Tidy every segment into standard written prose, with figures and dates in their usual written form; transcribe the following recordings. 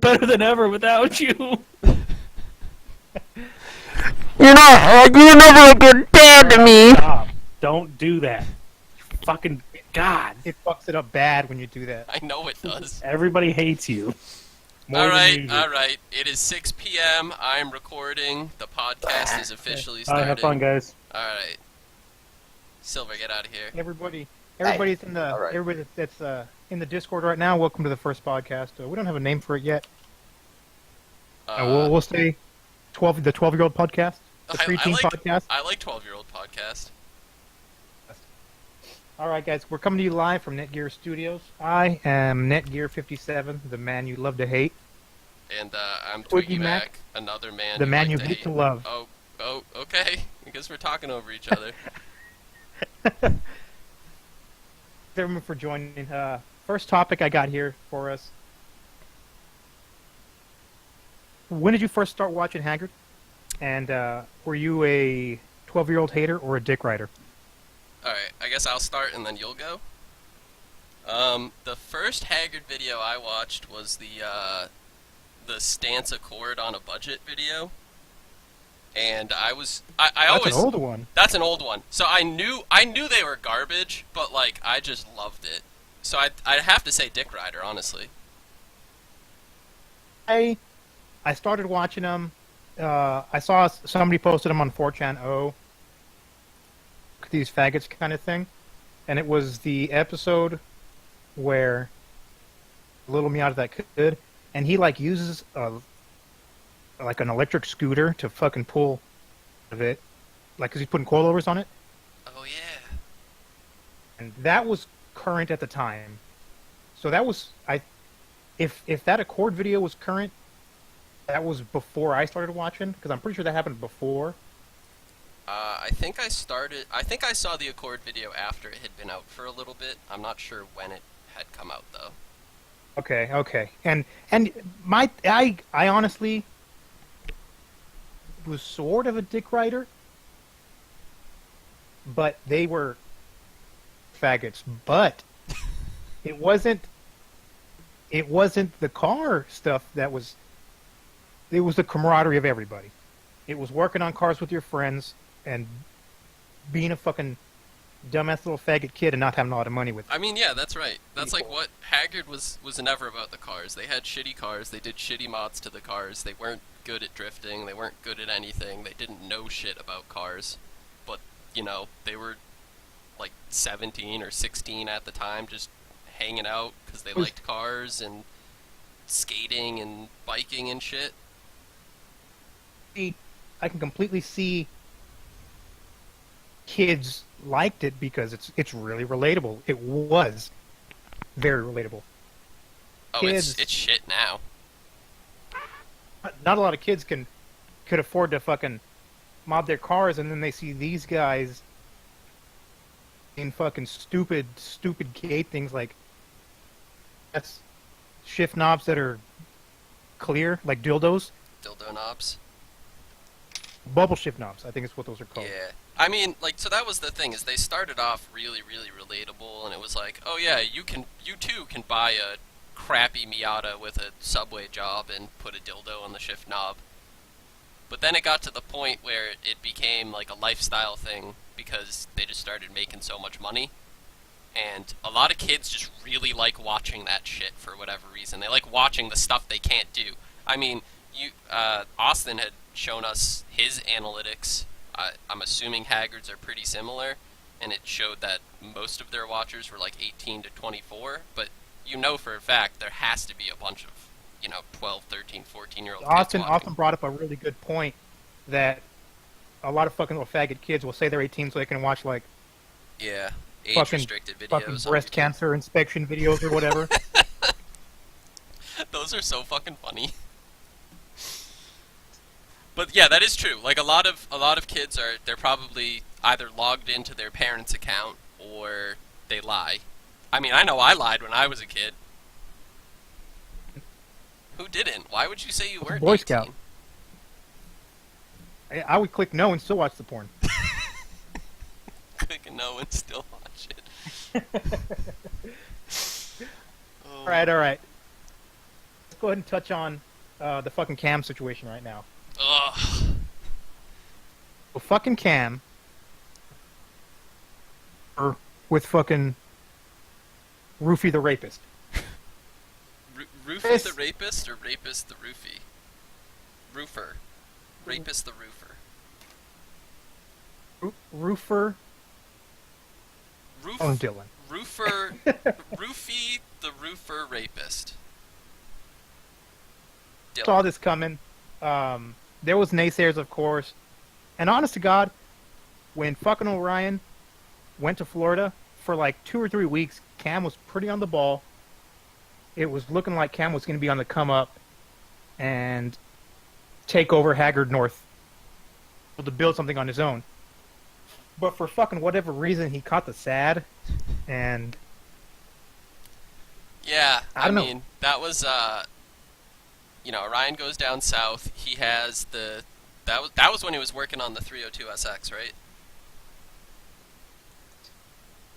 better than ever without you. You're never a good dad to me. Stop. Don't do that. Fucking God. It fucks it up bad when you do that. I know it does. Everybody hates you. More All than right, usual. all right. It is 6 p.m. I'm recording. The podcast is officially All right, started. have fun, guys. All right. Silver, get out of here. Everybody's in the All right. everybody that's in the Discord right now. Welcome to the first podcast. We don't have a name for it yet. We'll say the 12-year-old podcast, the preteen podcast. I like 12-year-old podcast. All right, guys, we're coming to you live from Netgear Studios. I am Netgear57, the man you love to hate. And I'm Twiggy Twiggy Mac, Mac, another man. the you man like you to hate to love. Oh, okay. I guess we're talking over each other. Thanks everyone for joining. First topic I got here for us. When did you first start watching Haggard? And were you a 12-year-old hater or a dick rider? Alright, I guess I'll start and then you'll go. The first Haggard video I watched was the Stance Accord on a Budget video. And I always... That's an old one. That's an old one. So I knew they were garbage, but like, I just loved it. So I'd have to say Dick Rider, honestly. I started watching them. I saw somebody posted them on 4chan. These faggots kind of thing, and it was the episode where little me out of that kid, and he like uses like an electric scooter to fucking pull of it, like because he's putting coilovers on it. Oh yeah. And that was current at the time, so that was if that Accord video was current, that was before I started watching, because I'm pretty sure that happened before. I think I saw the Accord video after it had been out for a little bit. I'm not sure when it had come out though. Okay. And I honestly was sort of a dick rider, but they were faggots. But it wasn't the car stuff that was. It was the camaraderie of everybody. It was working on cars with your friends and being a fucking dumbass little faggot kid and not having a lot of money with it. I mean, yeah, that's right. That's like what Haggard was never about the cars. They had shitty cars. They did shitty mods to the cars. They weren't good at drifting. They weren't good at anything. They didn't know shit about cars. But, you know, they were like 17 or 16 at the time, just hanging out because they liked cars and skating and biking and shit. I can completely see kids liked it because it's really relatable. It was very relatable. Oh, Kids, it's shit now. not a lot of kids could afford to fucking mod their cars, and then they see these guys in fucking stupid gate things like that's shift knobs that are clear, like dildos. Dildo knobs. Bubble shift knobs, I think is what those are called. Yeah. I mean, like, so that was the thing, is they started off really, really relatable, and it was like, oh yeah, you too can buy a crappy Miata with a Subway job and put a dildo on the shift knob. But then it got to the point where it became like a lifestyle thing because they just started making so much money. And a lot of kids just really like watching that shit for whatever reason. They like watching the stuff they can't do. I mean, Austin had shown us his analytics. I'm assuming Haggard's are pretty similar, and it showed that most of their watchers were like 18 to 24, but you know for a fact there has to be a bunch of, 12, 13, 14-year-old kids Austin brought up a really good point that a lot of fucking little faggot kids will say they're 18 so they can watch like age-restricted videos fucking on breast YouTube. cancer inspection videos or whatever. Those are so fucking funny. But yeah, that is true. Like a lot of kids they're probably either logged into their parents' account or they lie. I mean, I know I lied when I was a kid. Who didn't? Why would you say you weren't Boy 18? Scout. I would click no and still watch the porn. Click no and still watch it. All right. Let's go ahead and touch on the fucking Cam situation right now. Ugh. Well, fucking Cam, or with fucking Roofy the rapist. Roofy Yes. the rapist or rapist the roofie? Roofer. Rapist the roofer. Roofer. Roof. Oh, Dylan. Roofer. Roofy the roofer rapist. Saw Dylan. this coming. There was naysayers, of course. And honest to God, when fucking Orion went to Florida for like 2 or 3 weeks, Cam was pretty on the ball. It was looking like Cam was going to be on the come up and take over Haggard North to build something on his own. But for fucking whatever reason, he caught the sad, and Yeah, I don't know. mean, that was, Orion goes down south. He has that was when he was working on the 302SX, right?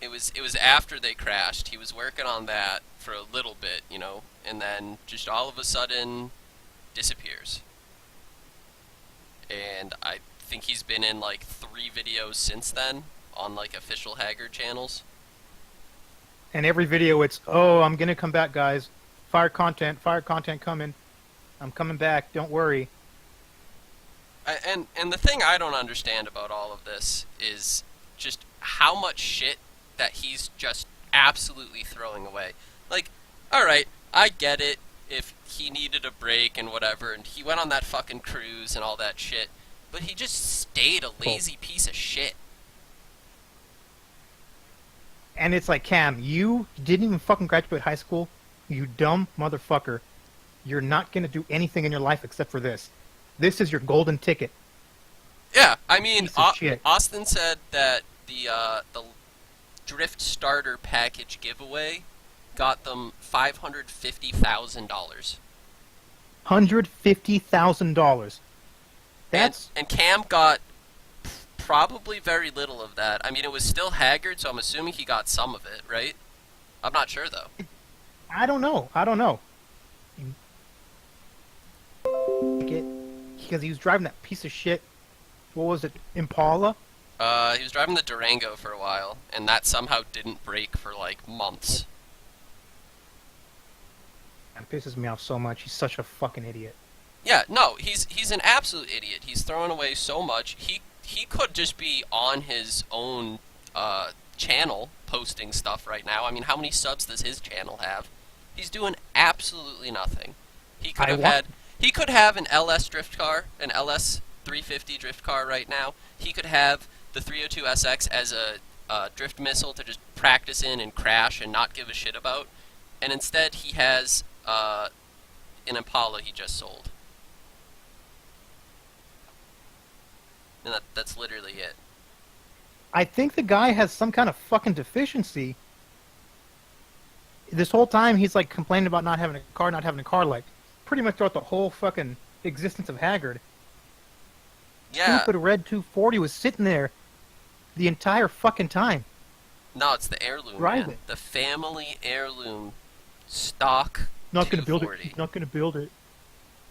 It was after they crashed. He was working on that for a little bit, and then just all of a sudden disappears. And I think he's been in like 3 videos since then on like official Haggard channels. and every video it's, oh, I'm going to come back, guys. Fire content coming. I'm coming back, don't worry. And the thing I don't understand about all of this is just how much shit that he's just absolutely throwing away. Like, alright, I get it if he needed a break and whatever, and he went on that fucking cruise and all that shit, but he just stayed a lazy piece of shit. And it's like, Cam, you didn't even fucking graduate high school, you dumb motherfucker. You're not going to do anything in your life except for this. This is your golden ticket. Yeah, I mean, Piece of shit. Austin said that the Drift Starter package giveaway got them $550,000. $150,000. That's and Cam got probably very little of that. I mean, it was still Haggard, so I'm assuming he got some of it, right? I'm not sure though. I don't know. Because he was driving that piece of shit. What was it? Impala? He was driving the Durango for a while, and that somehow didn't break for like months. That pisses me off so much. He's such a fucking idiot. Yeah, no, he's an absolute idiot. He's throwing away so much. He could just be on his own channel posting stuff right now. I mean, how many subs does his channel have? He's doing absolutely nothing. He could have an LS drift car, an LS 350 drift car right now. He could have the 302SX as a drift missile to just practice in and crash and not give a shit about. And instead he has an Impala he just sold. And that's literally it. I think the guy has some kind of fucking deficiency. This whole time he's like complaining about not having a car, like pretty much throughout the whole fucking existence of Haggard. Yeah. Stupid red 240 was sitting there the entire fucking time. No, it's the heirloom, Right. man. The family heirloom stock Not gonna build 240. it. He's not gonna build it.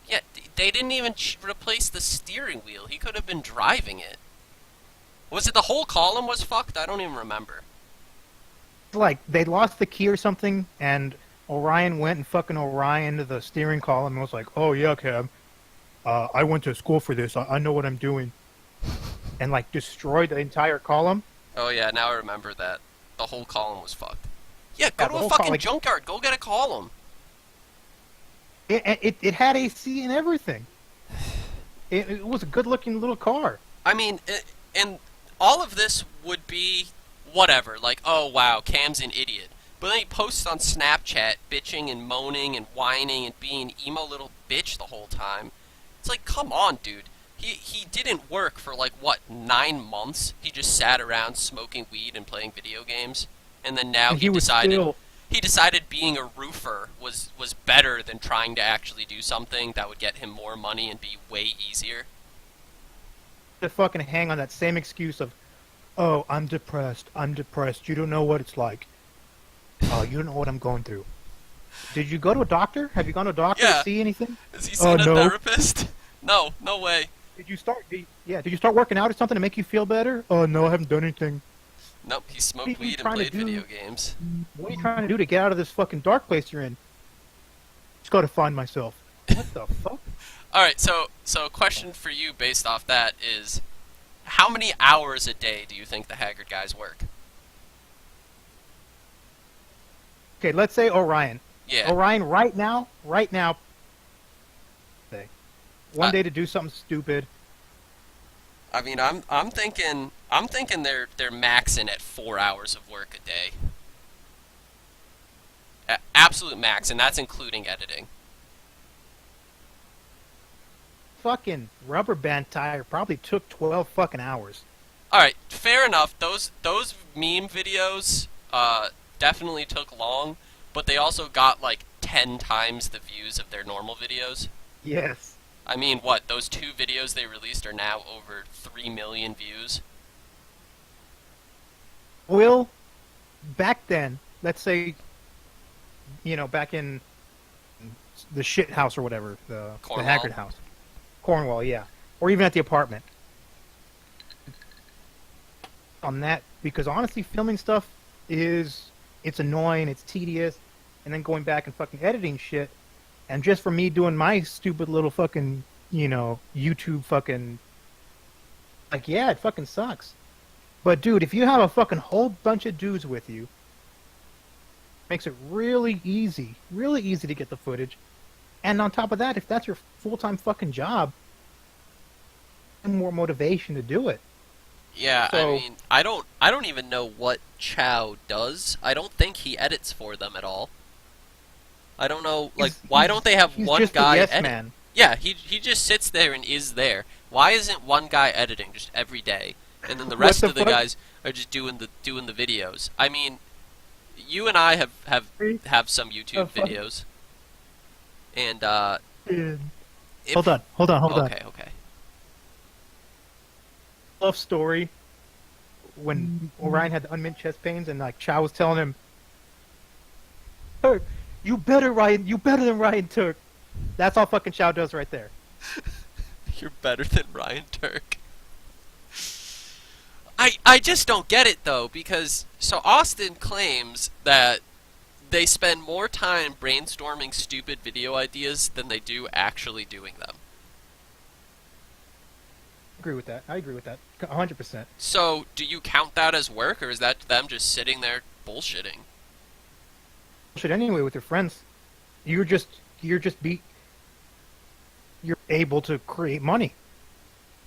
Yeah, they didn't even replace the steering wheel. He could have been driving it. Was it the whole column was fucked? I don't even remember. Like they lost the key or something, and Orion went and fucking Orion to the steering column and was like, "Oh yeah, Cam, I went to school for this. I know what I'm doing," and like destroyed the entire column. Oh yeah, now I remember that. The whole column was fucked. Yeah, go Yeah, to the a whole fucking like, junkyard. Go get a column. It had AC and everything. It was a good looking little car. I mean, and all of this would be whatever. Like, oh wow, Cam's an idiot. But then he posts on Snapchat bitching and moaning and whining and being emo little bitch the whole time. It's like, come on, dude. He didn't work for like, what, 9 months? He just sat around smoking weed and playing video games. And then now And he was decided still, he decided being a roofer was better than trying to actually do something that would get him more money and be way easier. to fucking hang on that same excuse of, "Oh, I'm depressed. You don't know what it's like. Oh, you don't know what I'm going through." Did you go to a doctor? Have you gone to a doctor Yeah. to see anything? Has he Oh, seen a no. therapist? No, no way. Did you start? Did you start working out or something to make you feel better? Oh no, I haven't done anything. Nope, he What are smoked you weed and trying to played do? video games. What are you trying to do to get out of this fucking dark place you're in? Just got to find myself. What the fuck? Alright, so a question for you based off that is, how many hours a day do you think the Haggard guys work? Okay, let's say Orion. Yeah. Orion, right now, one Uh, day to do something stupid. I mean, I'm thinking they're maxing at 4 hours of work a day. Absolute max, and that's including editing. Fucking rubber band tire probably took 12 fucking hours. All right, fair enough. Those meme videos definitely took long, but they also got like 10 times the views of their normal videos. Yes. I mean, what? Those 2 videos they released are now over 3 million views. Well, back then, let's say, back in the shit house or whatever, the Cornwall. Haggard house. Cornwall, yeah. Or even at the apartment. On that, because honestly, filming stuff it's annoying, it's tedious, and then going back and fucking editing shit, and just for me doing my stupid little fucking, YouTube fucking, like, yeah, it fucking sucks. But dude, if you have a fucking whole bunch of dudes with you, makes it really easy to get the footage. And on top of that, if that's your full-time fucking job, more motivation to do it. Yeah, So- I mean, I don't even know what Chow does. I don't think he edits for them at all. I don't know, like, why don't they have He's one just a guy yes edit? man. Yeah, he just sits there and is there. Why isn't one guy editing just every day, and then the What rest the of the fuck? guys are just doing the videos? I mean, you and I have some YouTube fuck? videos, and if, Hold on. Okay, okay. Love story when Orion had the unmint chest pains and like Chow was telling him, "Turk, you better than Ryan Turk." That's all fucking Chow does right there. You're better than Ryan Turk. I just don't get it though, because so Austin claims that they spend more time brainstorming stupid video ideas than they do actually doing them. I agree with that. 100%. So, do you count that as work, or is that them just sitting there bullshitting? Shit anyway with your friends. You're able to create money.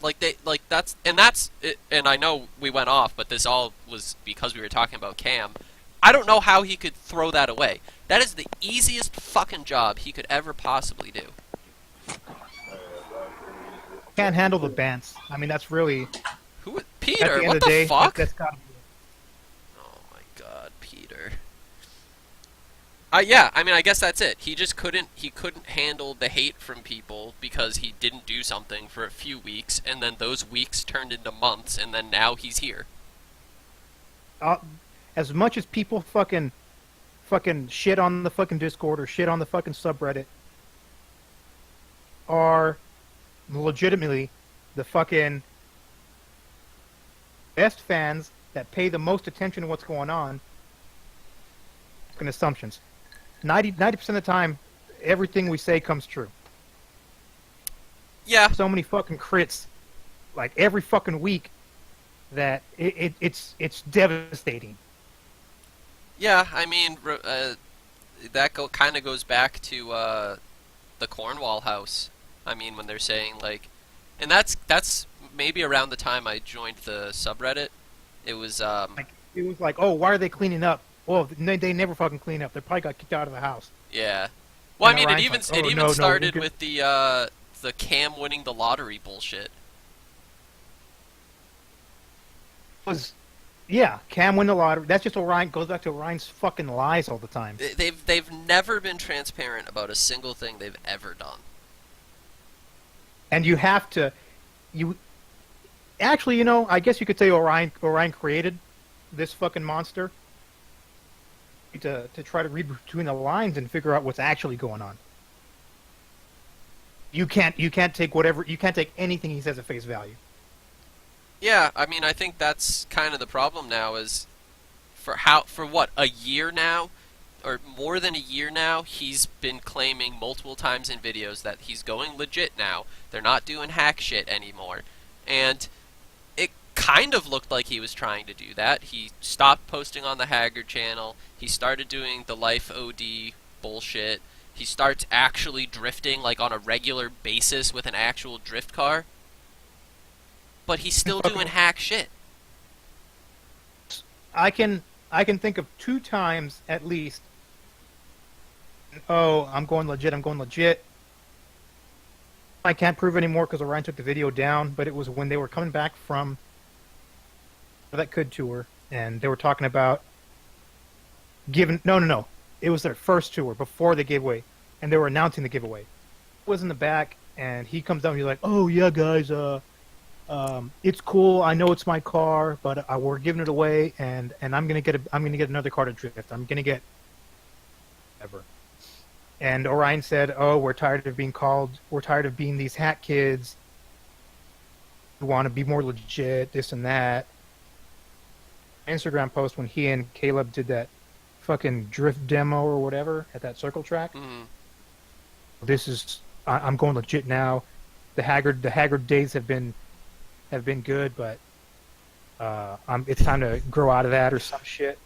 And I know we went off, but this all was because we were talking about Cam. I don't know how he could throw that away. That is the easiest fucking job he could ever possibly do. Can't handle the bands. I mean, that's really Who? at Peter? the end What of the day. fuck? That's gotta be Oh my god, Peter. Yeah, I mean, I guess that's it. He just couldn't handle the hate from people because he didn't do something for a few weeks, and then those weeks turned into months, and then now he's here. As much as people fucking shit on the fucking Discord or shit on the fucking subreddit are legitimately the fucking best fans that pay the most attention to what's going on. Fucking assumptions. 90% of the time, everything we say comes true. Yeah, So many fucking crits, like every fucking week, that it's devastating. yeah. I mean, that kind of goes back to the Cornwall house. I mean, when they're saying like, and that's maybe around the time I joined the subreddit. It was It was like, oh, why are they cleaning up? Well, they never fucking clean up. They probably got kicked out of the house. yeah. Well, I And mean, it Orion's even like, oh, no, started we with the Cam winning the lottery bullshit. Yeah, Cam win the lottery. That's just Orion. Goes back to Orion's fucking lies all the time. They've never been transparent about a single thing they've ever done. And you have to, actually, I guess you could say Orion created this fucking monster. to try to read between the lines and figure out what's actually going on. You can't take anything he says at face value. Yeah, I mean, I think that's kind of the problem now is for what, a year now? Or more than a year now, he's been claiming multiple times in videos that he's going legit now. They're not doing hack shit anymore. And it kind of looked like he was trying to do that. He stopped posting on the Haggard channel. He started doing the Life OD bullshit. He starts actually drifting like on a regular basis with an actual drift car. But he's still doing hack shit. I can think of 2 times at least. Oh, I'm going legit. I can't prove anymore because Orion took the video down, but it was when they were coming back from that Could tour, and they were talking about giving... No. It was their first tour before the giveaway, and they were announcing the giveaway. It was in the back, and he comes down and he's like, oh, yeah, guys, it's cool. I know it's my car, but we're giving it away, and I'm gonna get another car to drift. I'm gonna get whatever. And Orion said, "Oh, we're tired of being these hack kids. We want to be more legit, this and that." Instagram post when he and Caleb did that fucking drift demo or whatever at that circle track. Mm-hmm. I'm going legit now. The Haggard days have been good, but it's time to grow out of that or some shit.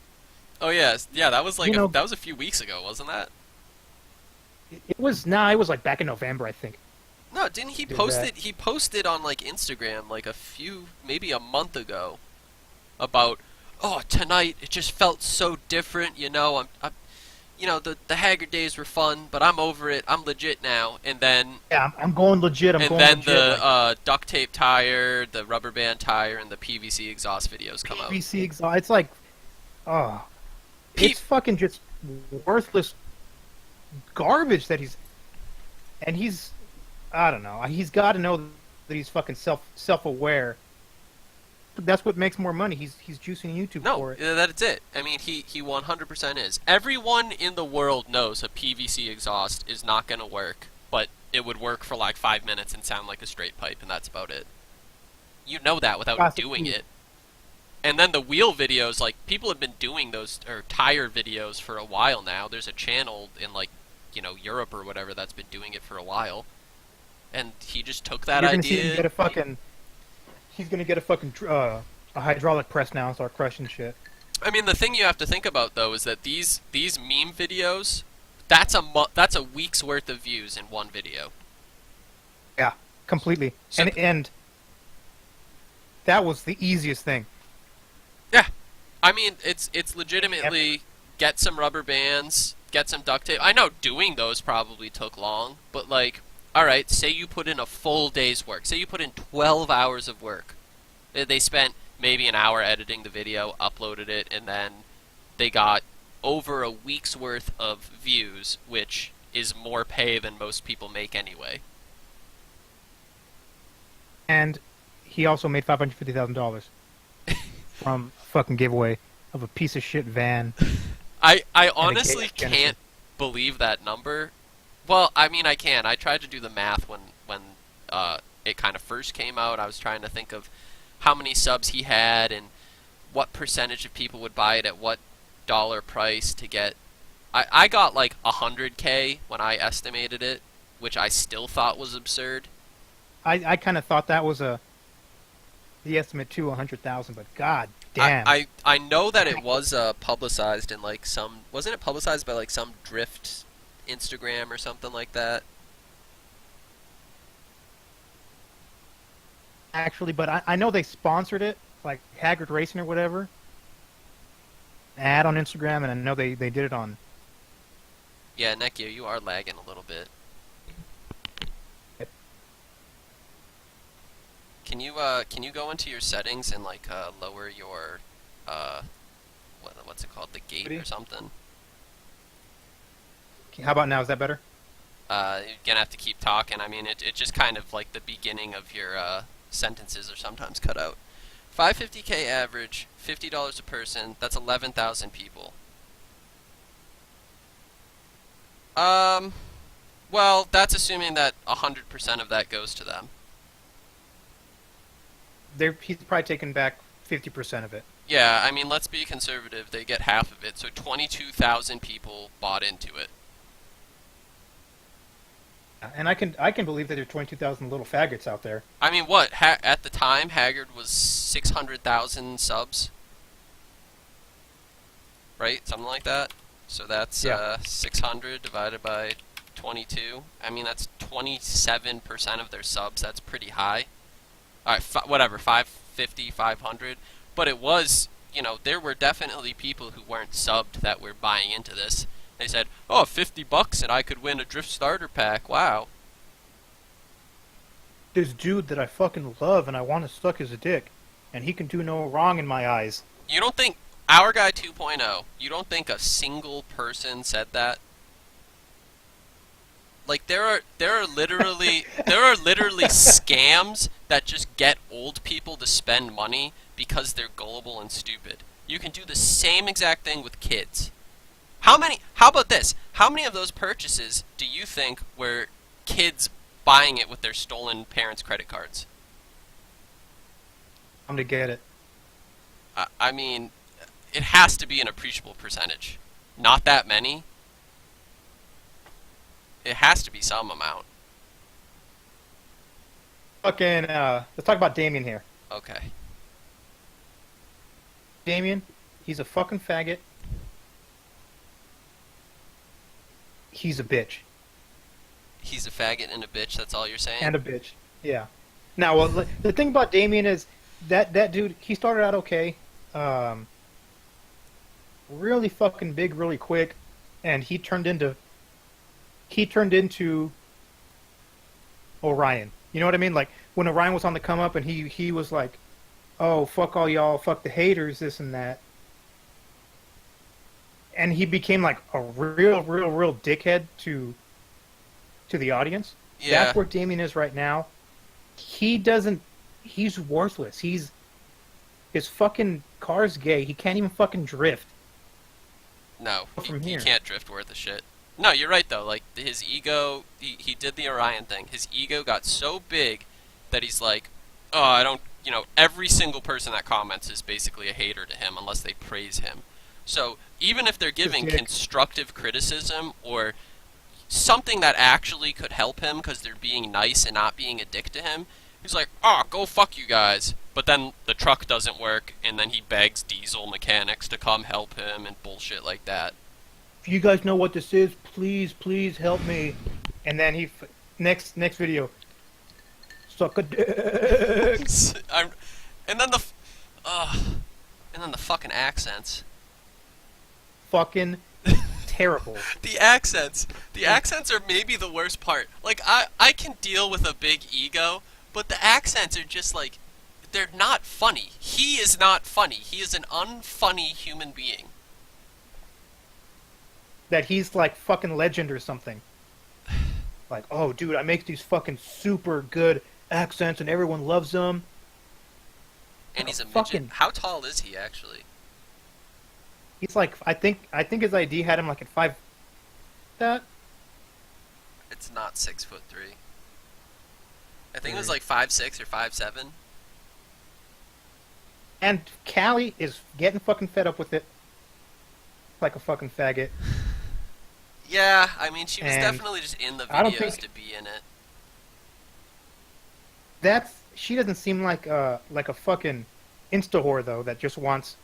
Oh yes, yeah, that was like that was a few weeks ago, wasn't that? It was like back in November, I think. No, didn't he post it? He posted on like Instagram like maybe a month ago about, oh, tonight it just felt so different, I'm the Haggard days were fun, but I'm over it. I'm legit now. And then I'm going legit. The duct tape tire, the rubber band tire, and the PVC exhaust videos come out. PVC exhaust. It's like, it's fucking just worthless garbage that he's. I don't know. He's got to know that he's fucking self-aware. That's what makes more money. He's juicing YouTube for it. No, that's it. I mean, he 100% is. Everyone in the world knows a PVC exhaust is not going to work, but it would work for like 5 minutes and sound like a straight pipe, and that's about it. You know that without doing it. And then the wheel videos, like, people have been doing those, or tire videos for a while now. There's a channel in, like, Europe or whatever that's been doing it for a while. And he just took that idea. He's gonna get a hydraulic press now and start crushing shit. I mean, the thing you have to think about though is that these meme videos, that's a week's worth of views in one video. Yeah, completely. So and that was the easiest thing. Yeah, I mean, it's legitimately get some rubber bands, get some duct tape. I know doing those probably took long, but like, all right, say you put in a full day's work. Say you put in 12 hours of work. They spent maybe an hour editing the video, uploaded it, and then they got over a week's worth of views, which is more pay than most people make anyway. And he also made $550,000 from a fucking giveaway of a piece of shit van. I honestly can't believe that number. Well, I mean, I can. I tried to do the math when it kind of first came out. I was trying to think of how many subs he had and what percentage of people would buy it at what dollar price to get. I got like 100K when I estimated it, which I still thought was absurd. I kind of thought that was the estimate to 100,000, but god damn. I know that it was publicized in like some... Wasn't it publicized by like some drift Instagram or something like that? Actually, but I know they sponsored it, like Haggard Racing or whatever. An ad on Instagram, and I know they did it on... Yeah, Nekio, you are lagging a little bit. Can you go into your settings and like lower your what's it called, the gate or something? How about now? Is that better? You're gonna have to keep talking. I mean, it just kind of like the beginning of your sentences are sometimes cut out. 550K average, $50 a person. That's 11,000 people. Well, that's assuming that 100% of that goes to them. He's probably taken back 50% of it. Yeah, I mean, let's be conservative. They get half of it, so 22,000 people bought into it. And I can believe that there are 22,000 little faggots out there. I mean, what? At the time, Haggard was 600,000 subs, right? Something like that. So that's Yeah. 600 divided by 22. I mean, that's 27% of their subs. That's pretty high. All right, whatever, 550, 500. But it was, there were definitely people who weren't subbed that were buying into this. They said, "Oh, $50 and I could win a Drift Starter Pack." Wow. This dude that I fucking love and I want to suck his dick, and he can do no wrong in my eyes. You don't think Our Guy 2.0? You don't think a single person said that? Like there are literally scams that just get old people to spend money because they're gullible and stupid. You can do the same exact thing with kids. How about this? How many of those purchases do you think were kids buying it with their stolen parents' credit cards? I'm to get it. I mean, it has to be an appreciable percentage. Not that many. It has to be some amount. Fucking, let's talk about Damien here. Okay. Damien, he's a fucking faggot. He's a bitch. He's a faggot and a bitch, that's all you're saying? And a bitch. Yeah. Now, well, the thing about Damien is that dude, he started out okay. Really fucking big, really quick, and he turned into Orion. You know what I mean? Like when Orion was on the come up, and he was like, "Oh, fuck all y'all, fuck the haters, this and that," and he became like a real dickhead to the audience. Yeah. That's where Damien is right now. He's worthless. His fucking car's gay. He can't even fucking drift. No, From he here. can't drift worth a shit. No, you're right though. Like his ego, he did the Orion thing. His ego got so big that he's like, oh, I don't. Every single person that comments is basically a hater to him unless they praise him. So even if they're giving dick. constructive criticism or something that actually could help him because they're being nice and not being a dick to him, he's like, oh, go fuck you guys. But then the truck doesn't work, and then he begs diesel mechanics to come help him and bullshit like that. If you guys know what this is, please help me. And then next video, suck a dick. And then the fucking accents. Fucking terrible. The accents are maybe the worst part. Like I can deal with a big ego, but the accents are just like, they're not funny. He is not funny. He is an unfunny human being. That he's like fucking legend or something. Like, oh, dude, I make these fucking super good accents and everyone loves them. And he's a midget. Fucking- How tall is he actually? He's like, I think his ID had him like at 5. That It's not 6'3". I think it was like 5'6" or 5'7". and Callie is getting fucking fed up with it. Like a fucking faggot. Yeah, I mean she was And definitely just in the I don't videos think- to be in it. She doesn't seem like a fucking insta whore though that just wants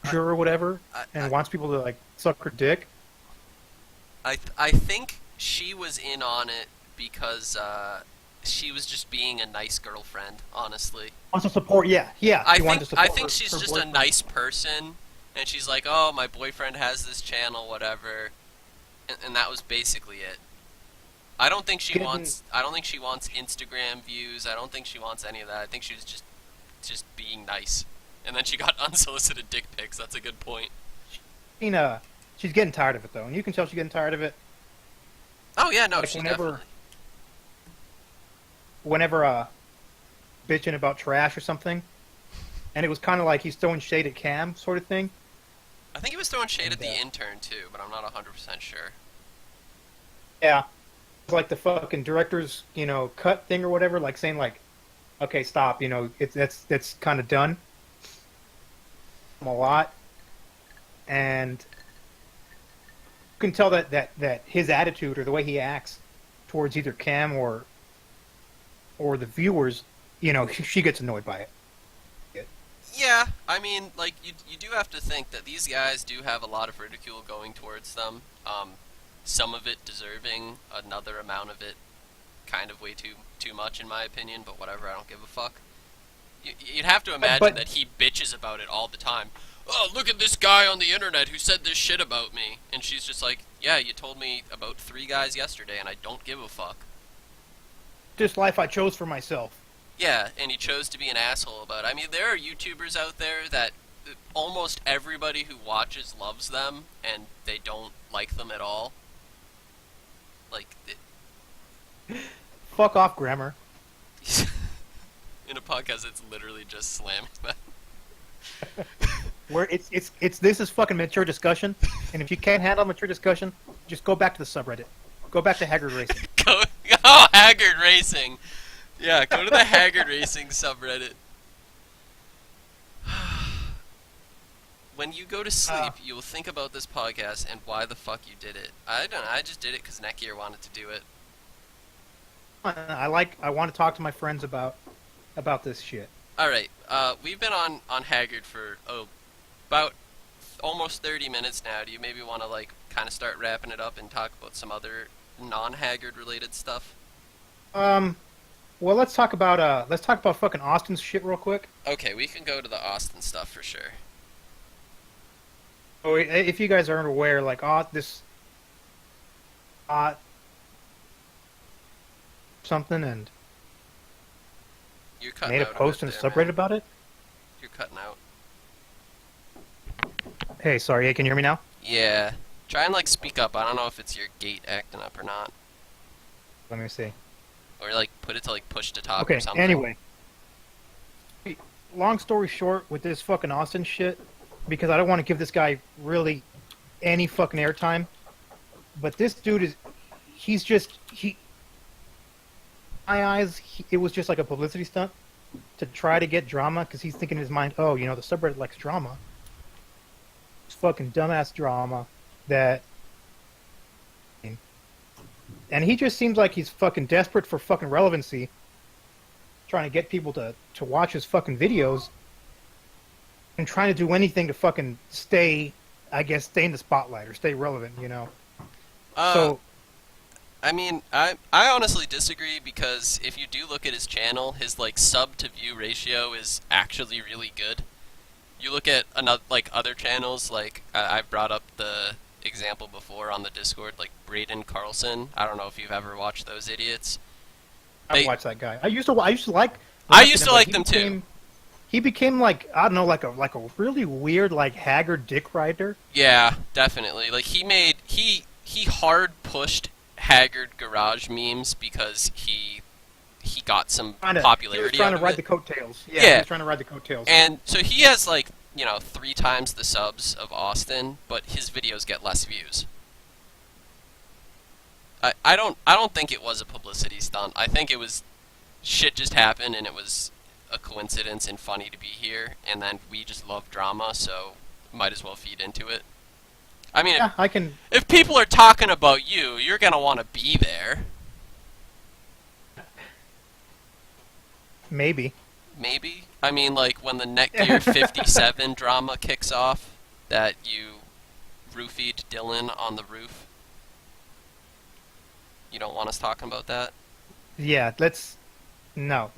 pure or whatever and wants people to like suck her dick. I think she was in on it because she was just being a nice girlfriend, honestly. Wants to support, yeah. I she wanted to support think her- she's her just a boyfriend. nice person, and she's like, oh, my boyfriend has this channel, whatever, and that was basically it. I don't think she wants Instagram views. I don't think she wants any of that. I think she was just being nice, and then she got unsolicited dick pics. That's a good point. She's getting tired of it though, and you can tell she's getting tired of it. Oh yeah, no, Like she's whenever- definitely. Whenever bitching about trash or something, and it was kind of like he's throwing shade at Cam, sort of thing. I think he was throwing shade And, at the intern too, but I'm not 100% sure. Yeah. It's like the fucking director's, cut thing or whatever, like saying like, okay, stop, that's kind of done. A lot. And you can tell that his attitude or the way he acts towards either Cam or the viewers, she gets annoyed by it. Yeah, I mean, like, you do have to think that these guys do have a lot of ridicule going towards them. Some of it deserving, another amount of it kind of way too much in my opinion, but whatever, I don't give a fuck. You'd have to imagine that he bitches about it all the time. Oh, look at this guy on the internet who said this shit about me. And she's just like, yeah, you told me about 3 guys yesterday and I don't give a fuck. This life I chose for myself. Yeah, and he chose to be an asshole about it. I mean, there are YouTubers out there that almost everybody who watches loves them, and they don't like them at all. Like, Fuck off, grammar. in a podcast, it's literally just slamming them. Where it's this is fucking mature discussion, and if you can't handle mature discussion, just go back to the subreddit. Go back to Haggard Racing. Oh, Haggard Racing. Yeah, go to the Haggard Racing subreddit. When you go to sleep, you will think about this podcast and why the fuck you did it. I don't know, I just did it because Nekier wanted to do it. I want to talk to my friends about this shit. Alright, we've been on Haggard for, about almost 30 minutes now. Do you maybe want to, like, kind of start wrapping it up and talk about some other non-Haggard related stuff? Well, let's talk about fucking Austin's shit real quick. Okay, we can go to the Austin stuff for sure. Oh, if you guys aren't aware, like, something and You're cutting made a out post in bit a there, subreddit man. about it. You're cutting out. Hey, sorry, hey, can you hear me now? Yeah. Try and, like, speak up. I don't know if it's your gate acting up or not. Let me see. Or, like, put it to, like, push to talk Okay, or something. anyway. Long story short, with this fucking Austin shit, because I don't want to give this guy really any fucking airtime, but this dude my eyes, it was just like a publicity stunt to try to get drama, because he's thinking in his mind, oh, the subreddit likes drama. It's fucking dumbass drama that... And he just seems like he's fucking desperate for fucking relevancy, trying to get people to watch his fucking videos, and trying to do anything to fucking stay in the spotlight or stay relevant, So, I mean, I honestly disagree, because if you do look at his channel, his, like, sub to view ratio is actually really good. You look at other channels, like I've brought up the example before on the Discord, like Braden Carlson. I don't know if you've ever watched those idiots. I watched that guy. I used to like. I used to like them too. He became like, I don't know, like a really weird, like, Haggard dick rider. Yeah, definitely. Like, he hard pushed Haggard garage memes because he got some popularity. He was trying out to of ride it. the coattails. Yeah, Yeah. he was trying to ride the coattails. And so he has, like, 3 times the subs of Austin, but his videos get less views. I don't think it was a publicity stunt. I think it was shit just happened and it was a coincidence and funny to be here, and then we just love drama, so might as well feed into it. I mean, yeah, I can. if people are talking about you, you're gonna want to be there. Maybe. Maybe. I mean, like, when the Netgear 57 drama kicks off, that you roofied Dylan on the roof. You don't want us talking about that? Yeah, let's. No.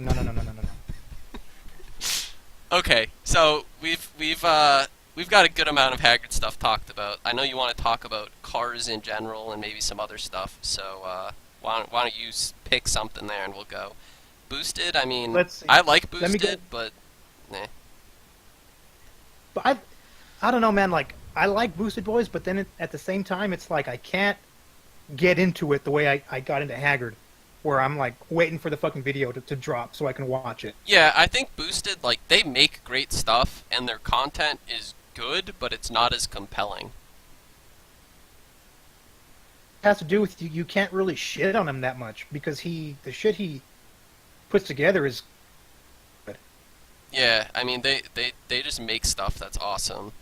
Okay, so we've got a good amount of Haggard stuff talked about. I know you want to talk about cars in general and maybe some other stuff, so why don't you pick something there and we'll go. Boosted, I mean, Let's see. I like Let me Boosted, go- but nah. But I don't know, man. Like, I like Boosted Boys, but then at the same time, it's like I can't get into it the way I got into Haggard, where I'm like waiting for the fucking video to drop so I can watch it. Yeah, I think Boosted, like, they make great stuff and their content is good, but it's not as compelling. It has to do with you can't really shit on him that much because the shit he puts together is good. Yeah, I mean, they just make stuff that's awesome.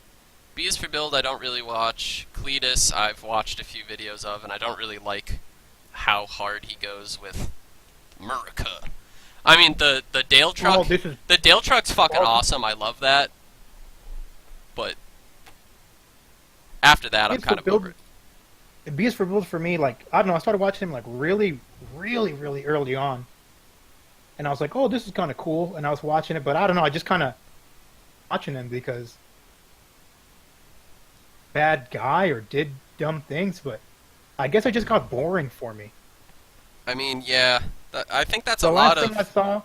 B is for Build, I don't really watch. Cletus, I've watched a few videos of, and I don't really like how hard he goes with America. I mean, the Dale truck, Oh, this is the Dale truck's fucking Oh. awesome. I love that. But after that, I'm It's kind for of Build- over it. B is for Build for me. Like I don't know, I started watching him like really, really, really early on, and I was like, oh, this is kind of cool, and I was watching it, but I don't know, I just kind of watching him because bad guy or did dumb things, but I guess it just got boring for me. I mean, yeah, I think that's The a lot last thing I of. saw,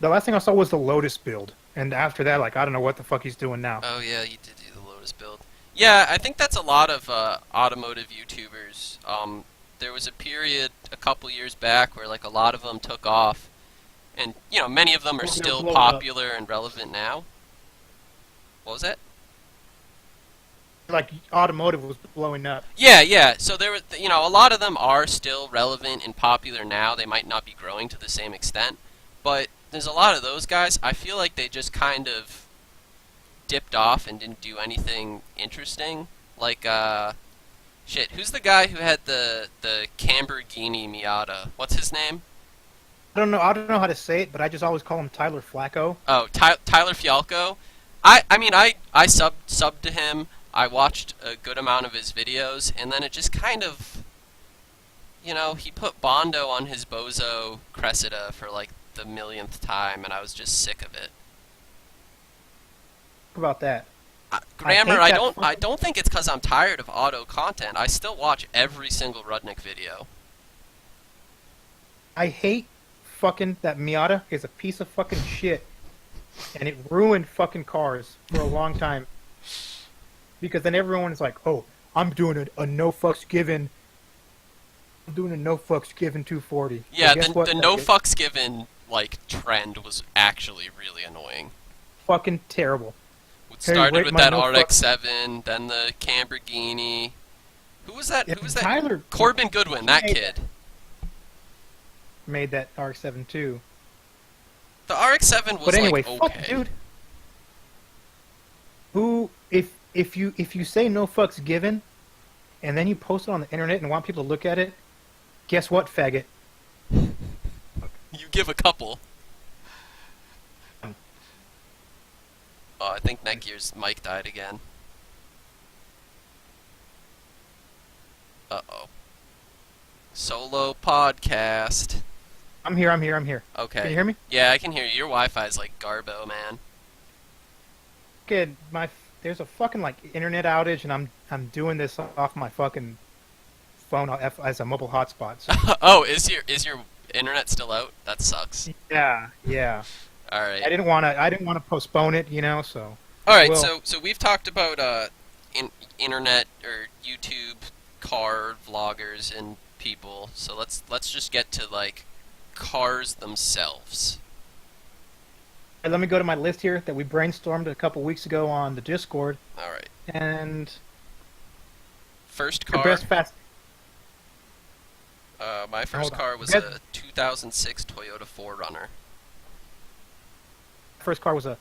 the last thing I saw was the Lotus build, and after that, like I don't know what the fuck he's doing now. Oh yeah, you did do the Lotus build. Yeah, I think that's a lot of automotive YouTubers. There was a period a couple years back where like a lot of them took off, and you know many of them are They're still blowing up. popular and relevant now. What was that? Like automotive was blowing up. Yeah, yeah. So there were, you know, a lot of them are still relevant and popular now. They might not be growing to the same extent, but there's a lot of those guys. I feel like they just kind of dipped off and didn't do anything interesting. Like, shit. Who's the guy who had the Lamborghini Miata? What's his name? I don't know how to say it, but I just always call him Tyler Flacco. Oh, Tyler Fialco. I subbed to him. I watched a good amount of his videos, and then it just kind of, you know, he put Bondo on his Bozo Cressida for like the millionth time, and I was just sick of it. How about that? Grammar, hate I that don't fucking- think it's because I'm tired of auto content. I still watch every single Rudnick video. I hate fucking that Miata is a piece of fucking shit, and it ruined fucking cars for a long time. Because then everyone is like, "Oh, I'm doing a no fucks given. I'm doing a no fucks given 240." Yeah, Well, guess what? the Like, no it's fucks given like trend was actually really annoying. fucking terrible. It Hey, started rate with my that no fucks. RX-7, then the Lamborghini. Who was that? Yeah, Who was that? Tyler Corbin Goodwin, that made kid. made that RX-7 too. The RX-7 was But anyway, like fuck, okay. dude. Who if you say no fucks given, and then you post it on the internet and want people to look at it, guess what, faggot? You give a couple. Oh, I think Netgear's mic died again. Uh-oh. Solo podcast. I'm here. Okay. Can you hear me? Yeah, I can hear you. Your Wi-Fi's like Garbo, man. Good. There's a fucking like internet outage, and I'm doing this off my fucking phone as a mobile hotspot. So. Oh, is your internet still out? That sucks. Yeah. All right. I didn't want to postpone it, you know. So. All right. Well- So we've talked about internet or YouTube car vloggers and people. So let's just get to like cars themselves. Hey, let me go to my list here that we brainstormed a couple weeks ago on the Discord, All right. and First your car. best fast. My first Hold on. car was Get- a 2006 Toyota 4Runner. First car was a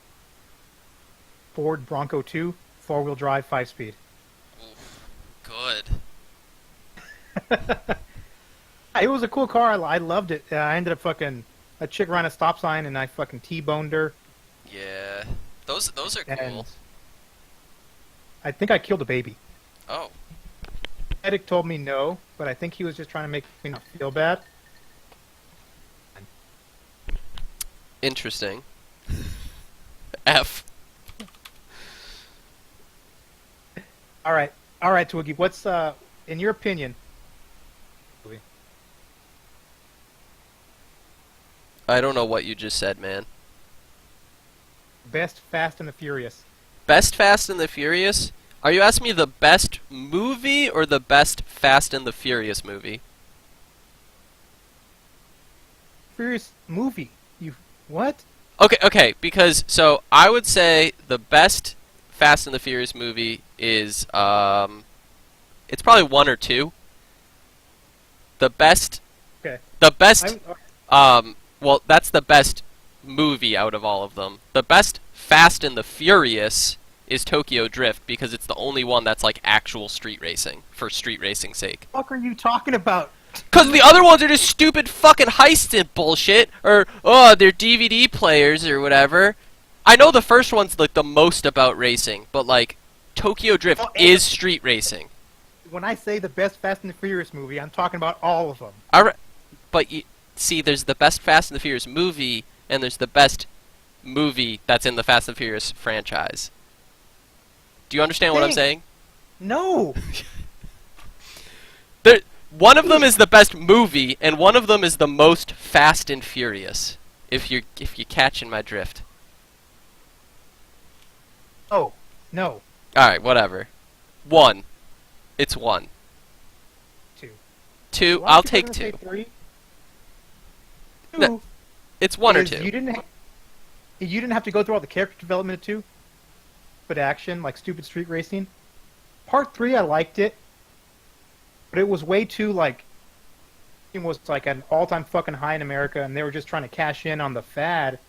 Ford Bronco 2, 4-wheel drive, 5-speed. Oof. Good. It was a cool car. I loved it. I ended up fucking a chick ran a stop sign and I fucking T-boned her. Yeah. Those are And cool. I think I killed a baby. Oh. Medic told me no, but I think he was just trying to make me not feel bad. Interesting. F. All right, Twiggy. What's in your opinion? I don't know what you just said, man. Best Fast and the Furious. Best Fast and the Furious? Are you asking me the best movie or the best Fast and the Furious movie? Furious movie. You what? Okay, because so I would say the best Fast and the Furious movie is it's probably 1 or 2. The best Okay. the best I'm, well, that's the best movie out of all of them. The best Fast and the Furious is Tokyo Drift because it's the only one that's like actual street racing for street racing's sake. what the fuck are you talking about? Because the other ones are just stupid fucking heist and bullshit, or, oh, they're DVD players or whatever. I know the first one's like the most about racing, but like, Tokyo Drift is street racing. When I say the best Fast and the Furious movie, I'm talking about all of them. But you see, there's the best Fast and the Furious movie, and there's the best movie that's in the Fast and Furious franchise. Do you understand what I'm saying? No. One of them is the best movie, and one of them is the most Fast and Furious. If you're catching my drift. Oh, no. All right, whatever. 1. It's 1. 2. 2. Why I'll don't you take fucking say 2. 3? 2. No, it's 1 or is 2. You didn't have to go through all the character development of 2, but action, like stupid street racing. Part 3, I liked it, but it was way too, like, it was like an all-time fucking high in America, and they were just trying to cash in on the fad.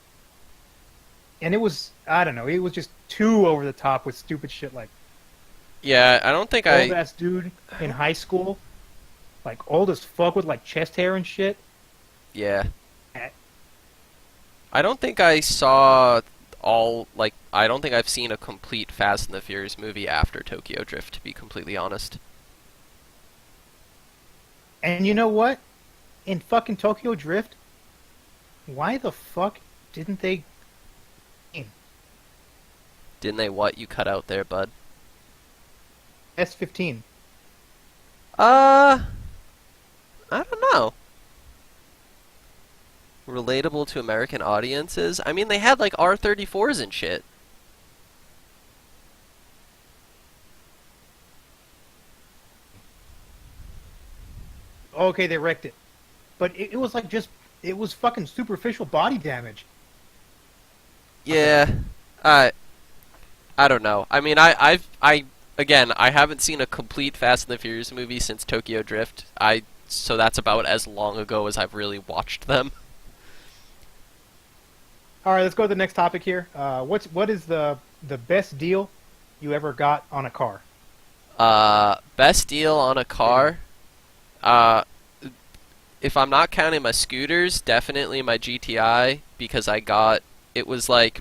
And it was, I don't know, it was just too over the top with stupid shit like Yeah, I don't think old ass dude in high school, like old as fuck with like chest hair and shit. Yeah. I don't think I saw I don't think I've seen a complete Fast and the Furious movie after Tokyo Drift, to be completely honest. And you know what? In fucking Tokyo Drift, why the fuck didn't they? Didn't they what you cut out there, bud? S15. I don't know. Relatable to American audiences? I mean, they had like R34s and shit. Okay, they wrecked it, but it was like it was fucking superficial body damage. Yeah, I don't know. I mean, again, I haven't seen a complete Fast and the Furious movie since Tokyo Drift. So that's about as long ago as I've really watched them. All right, let's go to the next topic here. What is the best deal you ever got on a car? Best deal on a car? If I'm not counting my scooters, definitely my GTI, because it was like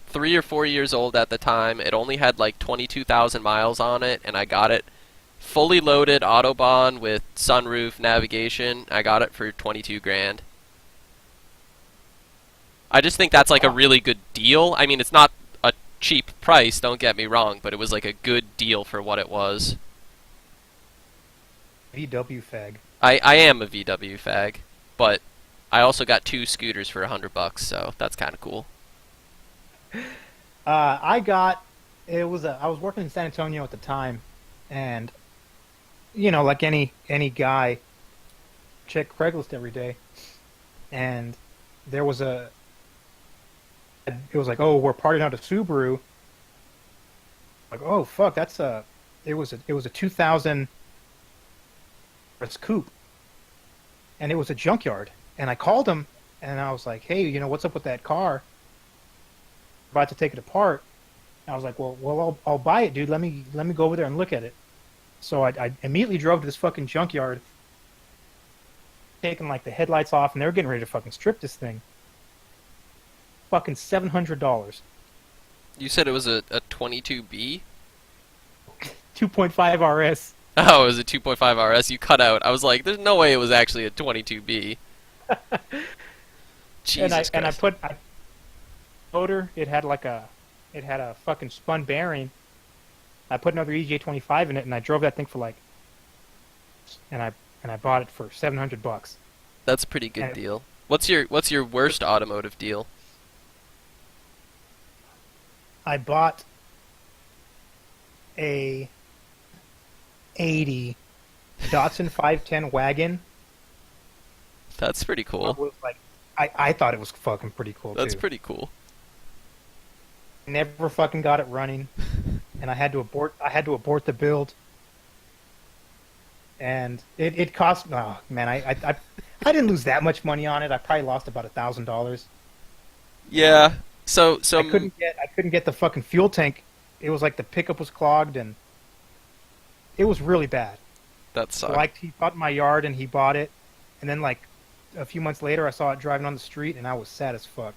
3 or 4 years old at the time. It only had like 22,000 miles on it, and I got it fully loaded Autobahn with sunroof navigation. I got it for 22 grand. I just think that's like a really good deal. I mean, it's not a cheap price, don't get me wrong, but it was like a good deal for what it was. VW fag. I am a VW fag, but I also got 2 scooters for $100, so that's kind of cool. I was working in San Antonio at the time, and you know, like any guy, check Craigslist every day, and there was it was like, oh, we're parting out a Subaru. Like, oh fuck, it was a 2000 coupe, and it was a junkyard. And I called him, and I was like, hey, you know, what's up with that car? About to take it apart. And I was like, well, I'll buy it, dude. Let me go over there and look at it. So I immediately drove to this fucking junkyard, taking like the headlights off, and they were getting ready to fucking strip this thing. Fucking $700. You said it was a 22B? 2.5 RS. Oh, it was a 2.5 RS. You cut out. I was like, there's no way it was actually a 22B. Jesus and I Christ. put motor. It had a fucking spun bearing. I put another EJ25 in it, and I drove that thing for like, and I bought it for $700. That's a pretty good deal. What's your worst automotive deal? I bought a 80 Datsun 510 wagon. That's pretty cool. Was like, I thought it was fucking pretty cool. That's too. pretty cool. Never fucking got it running. and I had to abort. I had to abort the build, and it cost. Oh man, I didn't lose that much money on it. I probably lost about $1,000. Yeah. So I couldn't get the fucking fuel tank. It was like the pickup was clogged, and it was really bad. that So sucked. like he bought my yard, and he bought it, and then like a few months later, I saw it driving on the street, and I was sad as fuck.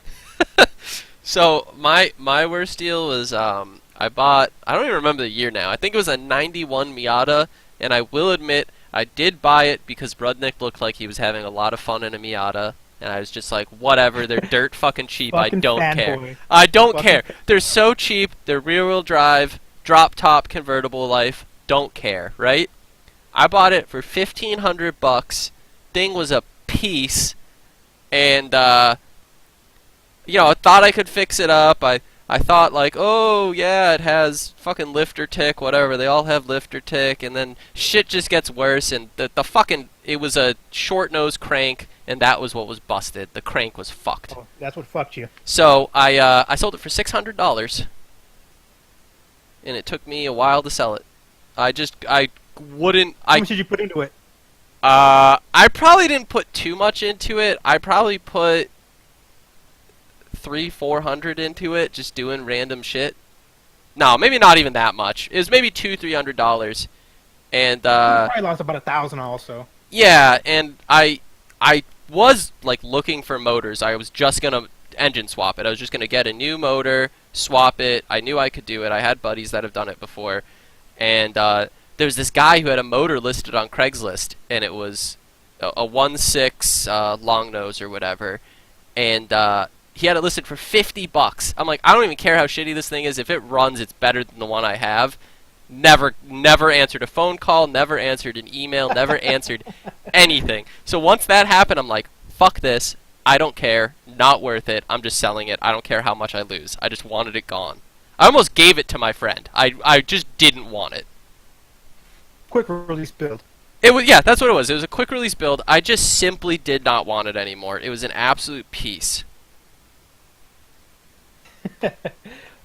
So my worst deal was I bought, I don't even remember the year now. I think it was a 91 Miata, and I will admit I did buy it because Brudnick looked like he was having a lot of fun in a Miata. And I was just like, whatever, they're dirt fucking cheap, Fucking I don't care. fanboy. I don't Fucking care. They're so cheap, they're rear-wheel drive, drop-top convertible life, don't care, right? I bought it for $1,500. Thing was a piece, and, you know, I thought I could fix it up. I thought, like, oh, yeah, it has fucking lifter tick, whatever. They all have lifter tick, and then shit just gets worse, and the fucking, it was a short-nosed crank, and that was what was busted. The crank was fucked. Oh, that's what fucked you. So I sold it for $600, and it took me a while to sell it. I wouldn't. How much did you put into it? I probably didn't put too much into it. I probably put $300-400 into it, just doing random shit. No, maybe not even that much. It was maybe $200-300, and You probably lost about $1,000 also. yeah, and I was like looking for motors. I was just gonna engine swap it. I was just gonna get a new motor, swap it. I knew I could do it. I had buddies that have done it before, and there's this guy who had a motor listed on Craigslist, and it was a 1.6 long nose or whatever, and he had it listed for $50. I'm like, I don't even care how shitty this thing is. If it runs, it's better than the one I have. Never answered a phone call, never answered an email, never answered anything. So once that happened, I'm like, fuck this. I don't care. Not worth it. I'm just selling it. I don't care how much I lose. I just wanted it gone. I almost gave it to my friend. I just didn't want it. Quick release build. It was, yeah, that's what it was. It was a quick release build. I just simply did not want it anymore. It was an absolute piece.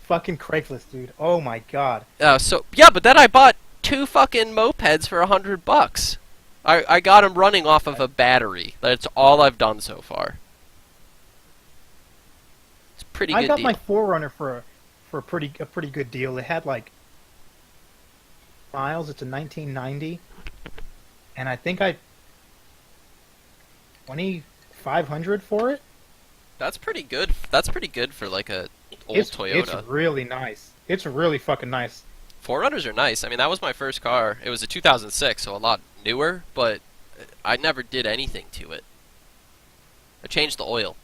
Fucking Craigslist, dude. Oh my god. So yeah, but then I bought 2 fucking mopeds for $100. I got them running off of a battery. That's all I've done so far. It's a pretty I good got deal. my Forerunner for a pretty good deal. It had like miles. It's a 1990, and I think I 2,500 for it. That's pretty good. That's pretty good for like a old Toyota. It's really nice. It's really fucking nice. Forerunners are nice. I mean, that was my first car. It was a 2006, so a lot newer, but I never did anything to it. I changed the oil.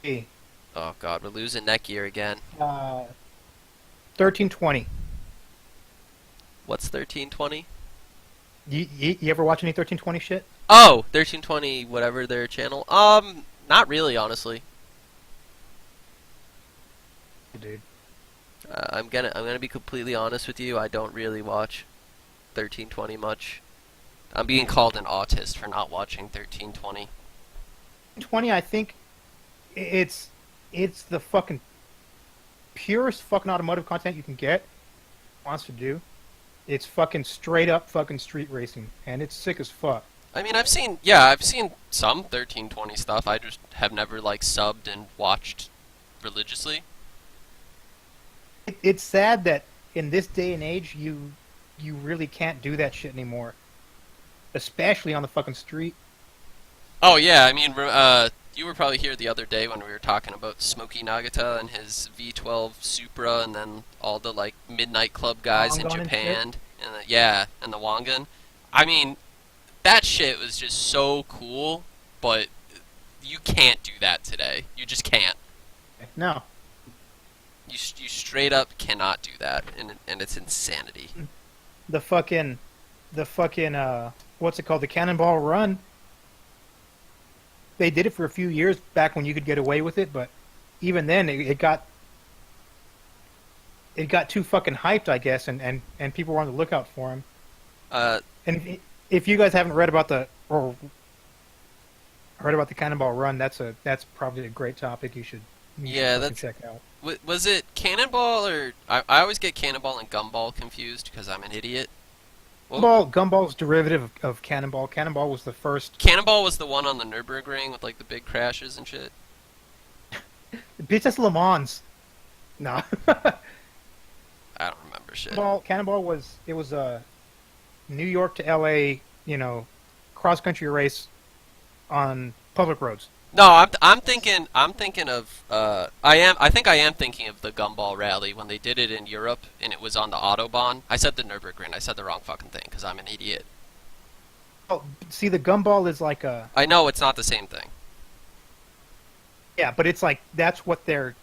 Hey, Oh god, we're losing neck gear again. 1320. What's 1320? You ever watch any 1320 shit? Oh, 1320, whatever their channel. Not really, honestly. Dude. I'm gonna be completely honest with you. I don't really watch 1320 much. I'm being called an autist for not watching 1320. 20, I think it's the fucking purest fucking automotive content you can get. Wants to do. It's fucking straight up fucking street racing, and it's sick as fuck. I mean, I've seen some 1320 stuff. I just have never like subbed and watched religiously. It's sad that in this day and age, you really can't do that shit anymore, especially on the fucking street. Oh yeah, I mean, you were probably here the other day when we were talking about Smokey Nagata and his V12 Supra, and then all the like midnight club guys in Wangan and Japan, and the Wangan. I mean, that shit was just so cool, but you can't do that today. You just can't. No. You straight up cannot do that, and it's insanity. The fucking what's it called? The Cannonball Run. They did it for a few years back when you could get away with it, but even then it got too fucking hyped, I guess, and people were on the lookout for him. And if you guys haven't read about the Cannonball Run, that's probably a great topic. You should You should Yeah, fucking that's check out. was it Cannonball or I always get Cannonball and Gumball confused because I'm an idiot. Well, Gumball's derivative of Cannonball. Cannonball was the first. Cannonball was the one on the Nürburgring with like the big crashes and shit. Bitch, that's Le Mans. No. I don't remember shit. Cannonball was a New York to L.A. Cross country race on public roads. No, I'm thinking of I think I am thinking of the Gumball Rally when they did it in Europe and it was on the Autobahn. I said the Nürburgring. I said the wrong fucking thing because I'm an idiot. Oh, see, the Gumball is like a I know it's not the same thing. yeah, but it's like that's what they're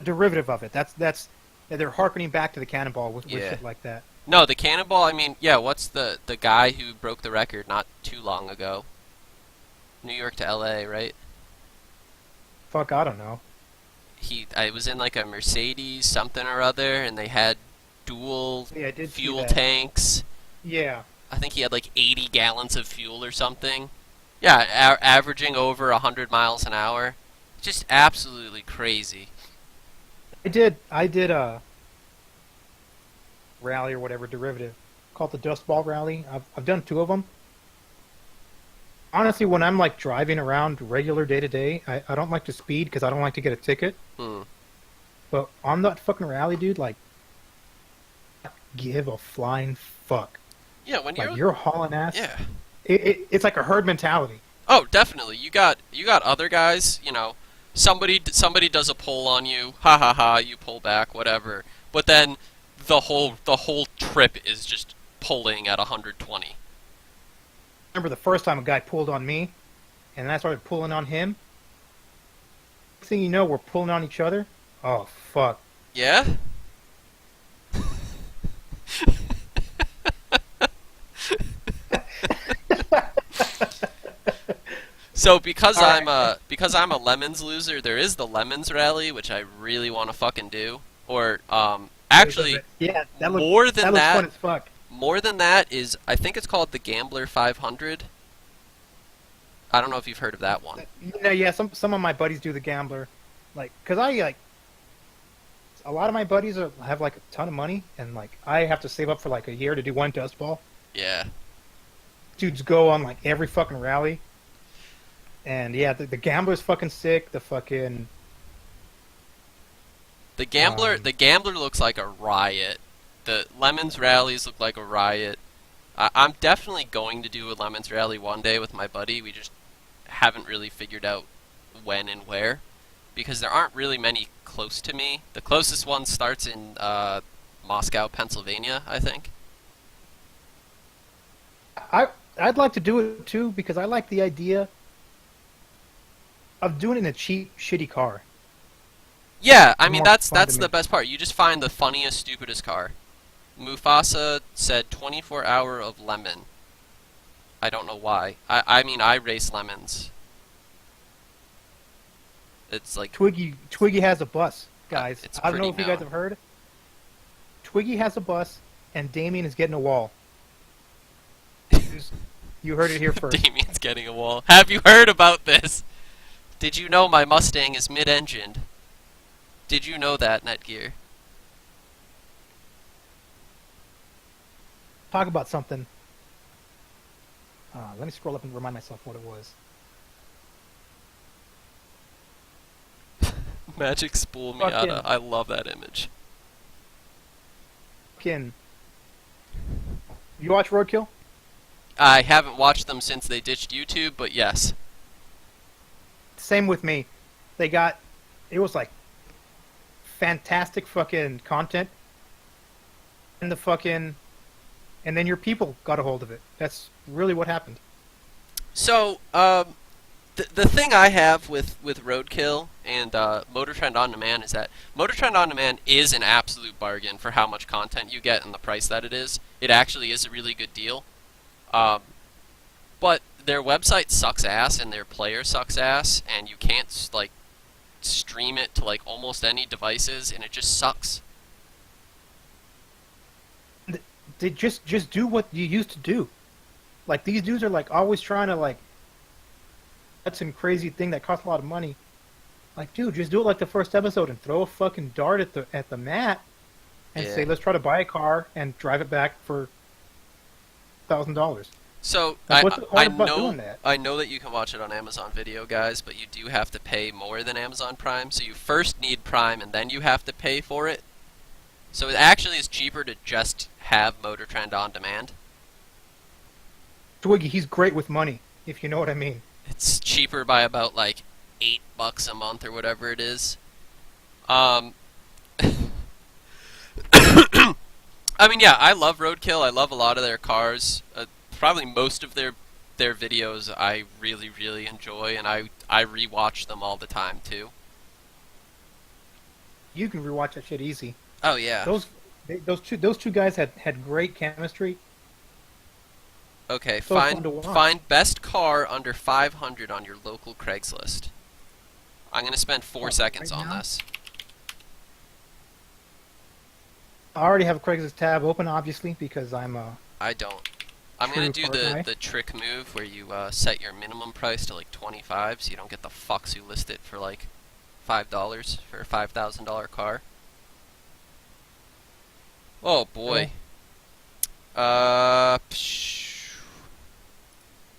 derivative of it. That's they're harkening back to the Cannonball with Yeah. shit like that. No, the Cannonball. I mean, yeah. What's the guy who broke the record not too long ago? New York to L.A. Right? Fuck, I don't know. I was in like a Mercedes something or other, and they had dual Yeah, I did see fuel that. tanks. Yeah. I think he had like 80 gallons of fuel or something. Yeah, averaging over 100 miles an hour. Just absolutely crazy. I did a rally or whatever derivative called the Dust Ball Rally. I've done 2 of them. Honestly, when I'm like driving around regular day to day, I don't like to speed because I don't like to get a ticket. Hmm. But on that fucking rally, dude, like, give a flying fuck. Yeah, when Like you're hauling ass. yeah. It's like a herd mentality. Oh, definitely. You got other guys. Somebody does a pull on you. Ha ha ha. You pull back, whatever. But then the whole trip is just pulling at 120. Remember the first time a guy pulled on me, and then I started pulling on him. Next thing you know, we're pulling on each other. Oh fuck! Yeah. So because I'm a lemons loser, there is the lemons rally, which I really want to fucking do. Or actually, yeah, that looks, more than that looks that, fun as fuck. more than that is I think it's called the Gambler 500. I don't know if you've heard of that one. Yeah. Some of my buddies do the gambler, cause I like. A lot of my buddies have like a ton of money, and like I have to save up for like a year to do one dust ball. Yeah. Dudes go on like every fucking rally, and yeah, the gambler's fucking sick. The Gambler looks like a riot. The Lemons rallies look like a riot. I'm definitely going to do a Lemons rally one day with my buddy. We just haven't really figured out when and where, because there aren't really many close to me. The closest one starts in Moscow, Pennsylvania, I think. I'd like to do it too because I like the idea of doing it in a cheap, shitty car. Yeah, I mean More that's fun to the me. best part. You just find the funniest, stupidest car. Mufasa said 24-hour of lemon. I don't know why. I mean I race lemons. It's like Twiggy has a bus, guys. It's I don't know pretty if you guys known. have heard. Twiggy has a bus, and Damien is getting a wall. You heard it here first. Damien's getting a wall. Have you heard about this? Did you know my Mustang is mid-engined? Did you know that, Netgear? Talk about something. Let me scroll up and remind myself what it was. Magic Spool Fucking- Miata. I love that image. Fucking. You watch Roadkill? I haven't watched them since they ditched YouTube, but yes. Same with me. It was like fantastic fucking content, and and then your people got a hold of it. That's really what happened. So, the thing I have with Roadkill and Motor Trend On Demand is that Motor Trend On Demand is an absolute bargain for how much content you get and the price that it is. It actually is a really good deal. But their website sucks ass and their player sucks ass, and you can't like stream it to like almost any devices, and it just sucks. They just do what you used to do. Like these dudes are like always trying to like. That's some crazy thing that costs a lot of money. Like, dude, just do it like the first episode and throw a fucking dart at the mat and Yeah. say, let's try to buy a car and drive it back for $1,000. So Like, I what's so hard about doing that? I know that you can watch it on Amazon Video, guys, but you do have to pay more than Amazon Prime. So you first need Prime, and then you have to pay for it. So it actually is cheaper to just have Motor Trend on demand. Twiggy, he's great with money, if you know what I mean. It's cheaper by about like $8 a month or whatever it is. I mean, yeah, I love Roadkill. I love a lot of their cars. Probably most of their videos I really, really enjoy, and I rewatch them all the time too. You can rewatch that shit easy. Oh yeah. Those two guys had great chemistry. Okay, So fun to watch. find best car under 500 on your local Craigslist. I'm gonna spend 4 seconds right on now? this. I already have a Craigslist tab open, obviously, because I'm a... I don't. I'm gonna do True car guy. the trick move where you set your minimum price to like 25, so you don't get the fucks who list it for like $5 for a $5,000 car. Oh boy.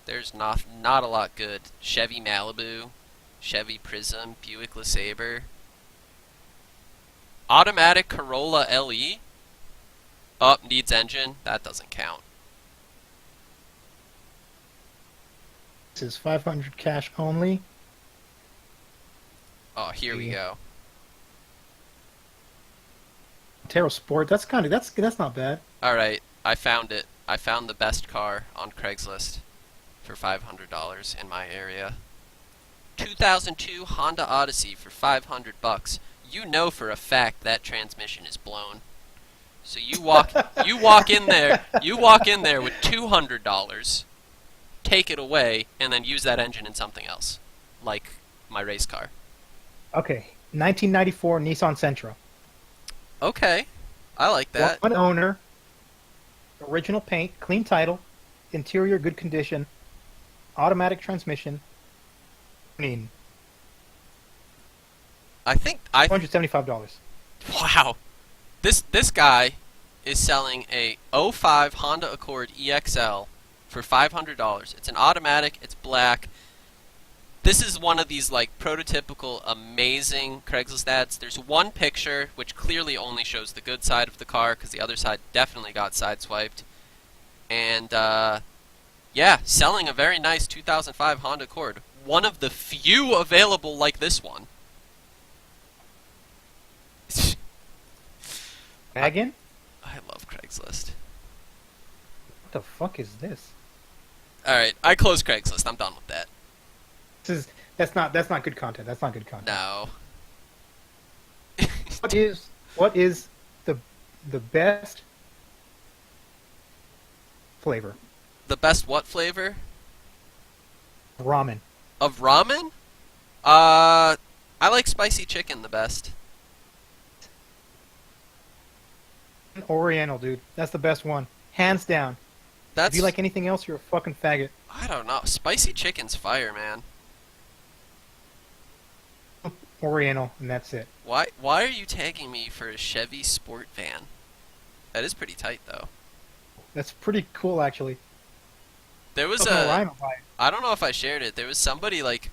There's not a lot good. Chevy Malibu, Chevy Prism, Buick LeSabre, automatic Corolla LE. Up needs engine. That doesn't count. This is 500 cash only. Oh, here we go. Taro Sport. That's not bad. All right, I found it. I found the best car on Craigslist for $500 in my area. 2002 Honda Odyssey for $500. You know for a fact that transmission is blown. So you walk in there with $200, take it away, and then use that engine in something else, like my race car. Okay, 1994 Nissan Sentra. Okay, I like that. One owner, original paint, clean title, interior good condition, automatic transmission. I mean, I think $175. wow. This guy is selling a '05 Honda Accord EXL for $500. It's an automatic. It's black. This is one of these like prototypical amazing Craigslist ads. There's one picture which clearly only shows the good side of the car because the other side definitely got sideswiped. And yeah, selling a very nice 2005 Honda Accord. One of the few available like this one. Again? I love Craigslist. What the fuck is this? Alright, I close Craigslist. I'm done with that. That's not good content. That's not good content. No. What is the best flavor? The best what flavor? Ramen. Of ramen? I like spicy chicken the best. Oriental, dude. That's the best one. Hands down. That's If you like anything else, you're a fucking faggot. I don't know. Spicy chicken's fire, man. Oriental, and that's it. Why are you tagging me for a Chevy Sport van? That is pretty tight though. That's pretty cool, actually. There was Fucking Orion will buy it. I don't know if I shared it. There was somebody like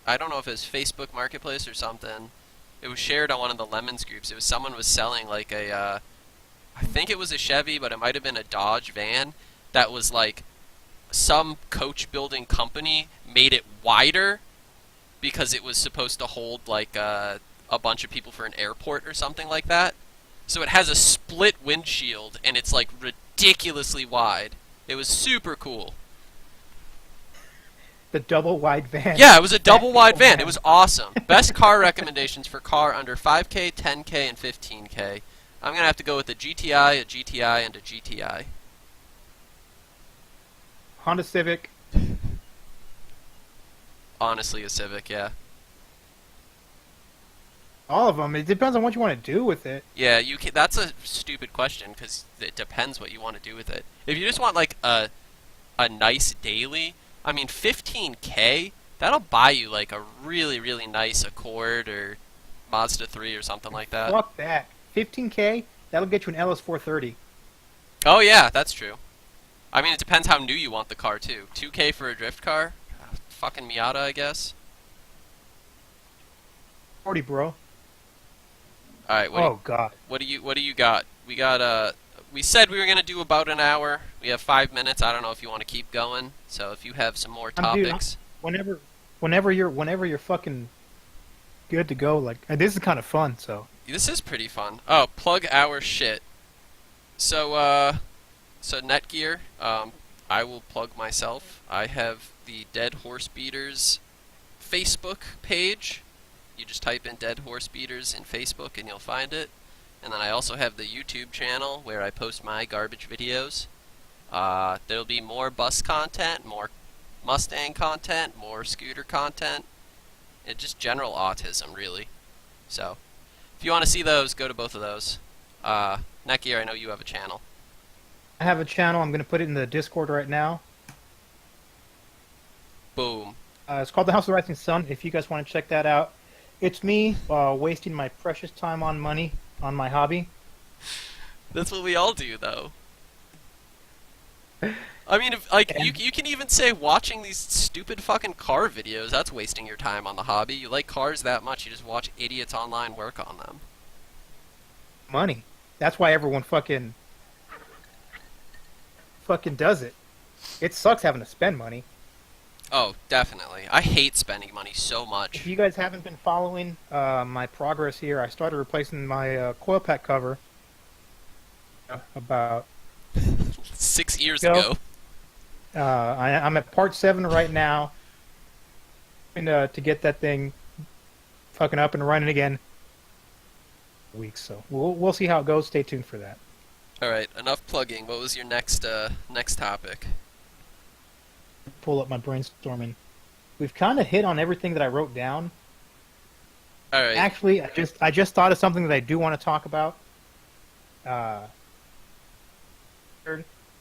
I don't know if it was Facebook Marketplace or something. It was shared on one of the Lemons groups. It was someone was selling like a I think it was a Chevy, but it might have been a Dodge van that was like some coach building company made it wider because it was supposed to hold like a bunch of people for an airport or something like that. So it has a split windshield and it's like ridiculously wide. It was super cool. The double wide van. Yeah, it was a double wide van. It was awesome. Best car recommendations for car under 5K, 10K, and 15K. I'm going to have to go with a GTI, a GTI, and a GTI. Honda Civic. Honestly, a Civic, yeah. All of them. It depends on what you want to do with it. Yeah, you can, that's a stupid question because it depends what you want to do with it. If you just want like a nice daily, I mean 15K That'll buy you like a really, really nice Accord or Mazda 3 or something like that. Fuck that. 15K, that'll get you an LS430. Oh yeah, that's true. I mean, it depends how new you want the car too. 2K for a drift car? Fucking Miata, I guess. 40, bro. All right. Oh god. What do you got? We got we said we were gonna do about an hour. We have 5 minutes. I don't know if you want to keep going. So if you have some more topics, Whenever you're fucking good to go, like this is kind of fun. So this is pretty fun. Oh, plug our shit. So Netgear. I will plug myself. I have the Dead Horse Beaters Facebook page. You just type in Dead Horse Beaters in Facebook and you'll find it. And then I also have the YouTube channel where I post my garbage videos. There'll be more bus content, more Mustang content, more scooter content, and just general autism, really. So, if you want to see those, go to both of those. Netgear, I know you have a channel. I have a channel. I'm gonna put it in the Discord right now. Boom. It's called The House of the Rising Sun. If you guys want to check that out, it's me wasting my precious time on money on my hobby. That's what we all do, though. I mean, if, like, you can even say watching these stupid fucking car videos, that's wasting your time on the hobby. You like cars that much, you just watch idiots online work on them. Money. That's why everyone fucking does it. It sucks having to spend money. Oh, definitely. I hate spending money so much. If you guys haven't been following my progress here, I started replacing my coil pack cover about 6 years ago. I'm at part 7 right now, and to get that thing fucking up and running again. Weeks, so we'll see how it goes. Stay tuned for that. All right, enough plugging. What was your next topic? Pull up my brainstorming. We've kind of hit on everything that I wrote down. All right. Actually, I just thought of something that I do want to talk about.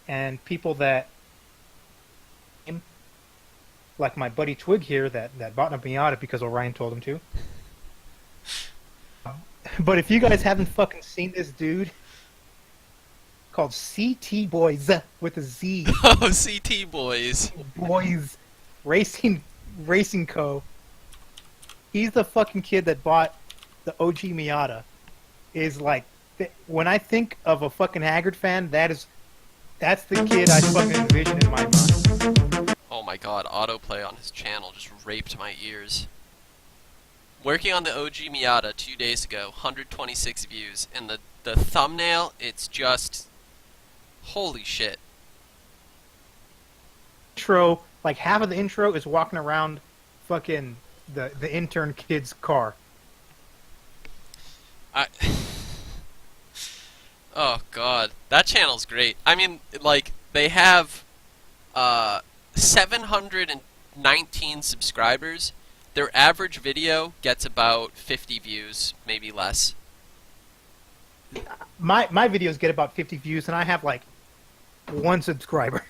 And people that, like my buddy Twig here, that bought a Miata because Orion told him to. But if you guys haven't fucking seen this dude, called CT Boys with a Z. Oh, CT Boys. Boys Racing Co. He's the fucking kid that bought the OG Miata. Is like, when I think of a fucking Haggard fan, that's the kid I fucking envision in my mind. Oh my god, autoplay on his channel just raped my ears. Working on the OG Miata 2 days ago, 126 views. And the thumbnail, it's just... holy shit. Intro, like half of the intro is walking around fucking the intern kid's car. Oh god, that channel's great. I mean, like, they have 719 subscribers. Their average video gets about 50 views, maybe less. My videos get about 50 views, and I have like 1 subscriber.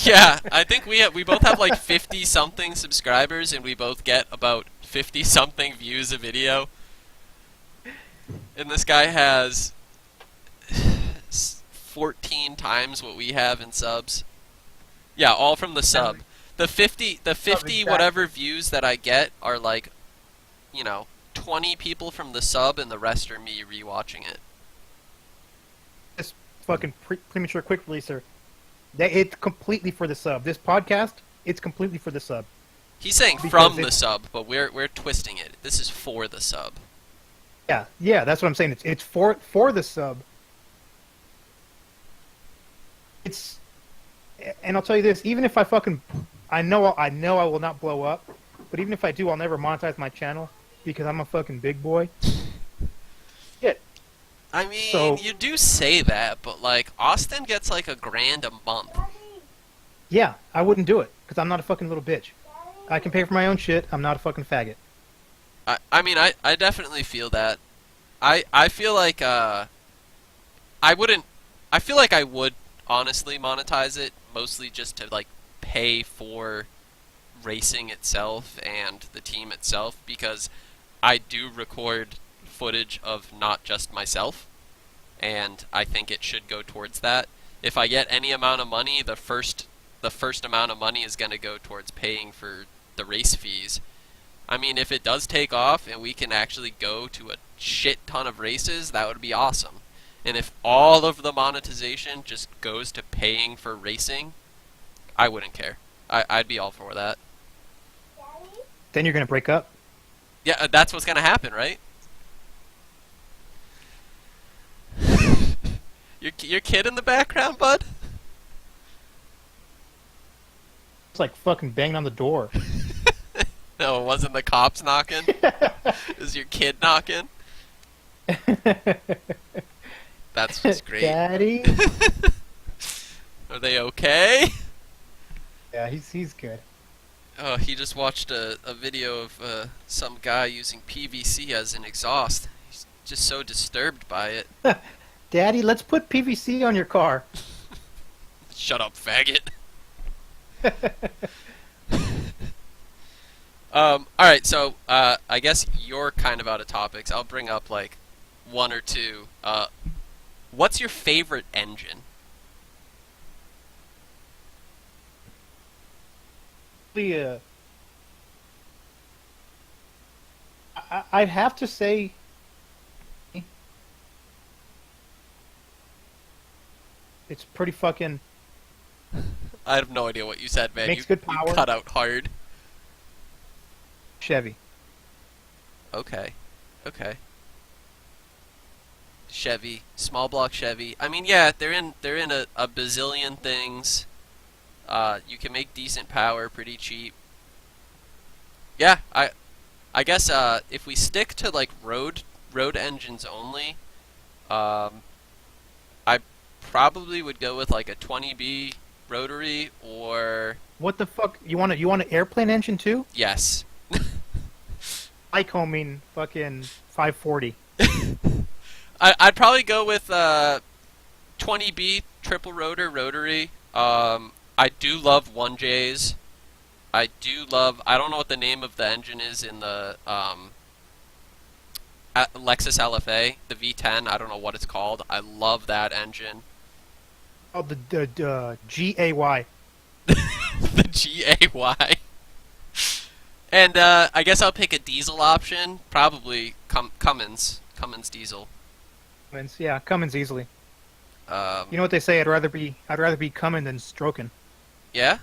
Yeah, I think we both have like 50-something subscribers, and we both get about 50-something views a video. And this guy has 14 times what we have in subs. Yeah, all from the sub. The 50 exactly. whatever views that I get are like, 20 people from the sub, and the rest are me rewatching it. This fucking premature quick releaser. It's completely for the sub. This podcast, it's completely for the sub. He's saying from the sub, but we're twisting it. This is for the sub. Yeah, that's what I'm saying. It's for the sub. And I'll tell you this, even if I know I will not blow up, but even if I do, I'll never monetize my channel because I'm a fucking big boy. Shit. I mean, you do say that, but like Austin gets like $1,000 a month. Yeah, I wouldn't do it because I'm not a fucking little bitch. I can pay for my own shit. I'm not a fucking faggot. I mean, I definitely feel that. I feel like I wouldn't. I feel like I would honestly monetize it, mostly just to like pay for racing itself and the team itself, because I do record footage of not just myself, and I think it should go towards that. If I get any amount of money, the first amount of money is going to go towards paying for the race fees. I mean, if it does take off and we can actually go to a shit ton of races, that would be awesome. And if all of the monetization just goes to paying for racing, I wouldn't care. I'd be all for that. Then you're gonna break up. Yeah, that's what's gonna happen, right? your kid in the background, bud? It's like fucking banging on the door. No, it wasn't the cops knocking. It was your kid knocking. That's just great. Daddy. Are they okay? Yeah, he's good. Oh, he just watched a video of some guy using PVC as an exhaust. He's just so disturbed by it. Daddy, let's put PVC on your car. Shut up, faggot. Alright, so I guess you're kind of out of topics. I'll bring up like one or two. What's your favorite engine? I'd have to say it's pretty fucking I have no idea what you said, man. Makes You good power. cut out hard. Chevy. Okay. Chevy, small block Chevy. I mean, yeah, they're in a bazillion things. You can make decent power pretty cheap. Yeah, I guess if we stick to like road engines only, I probably would go with like a 20B rotary or What the fuck? You want an airplane engine too? yes. Lycoming fucking 540. I'd probably go with 20B triple rotor rotary. I do love 1Js. I don't know what the name of the engine is in the Lexus LFA, the V10. I don't know what it's called. I love that engine. Oh, the GAY. The GAY. And I guess I'll pick a diesel option. Probably Cummins diesel. Yeah, Cummins easily. Um, You know what they say? I'd rather be Cummins than stroking. Yeah.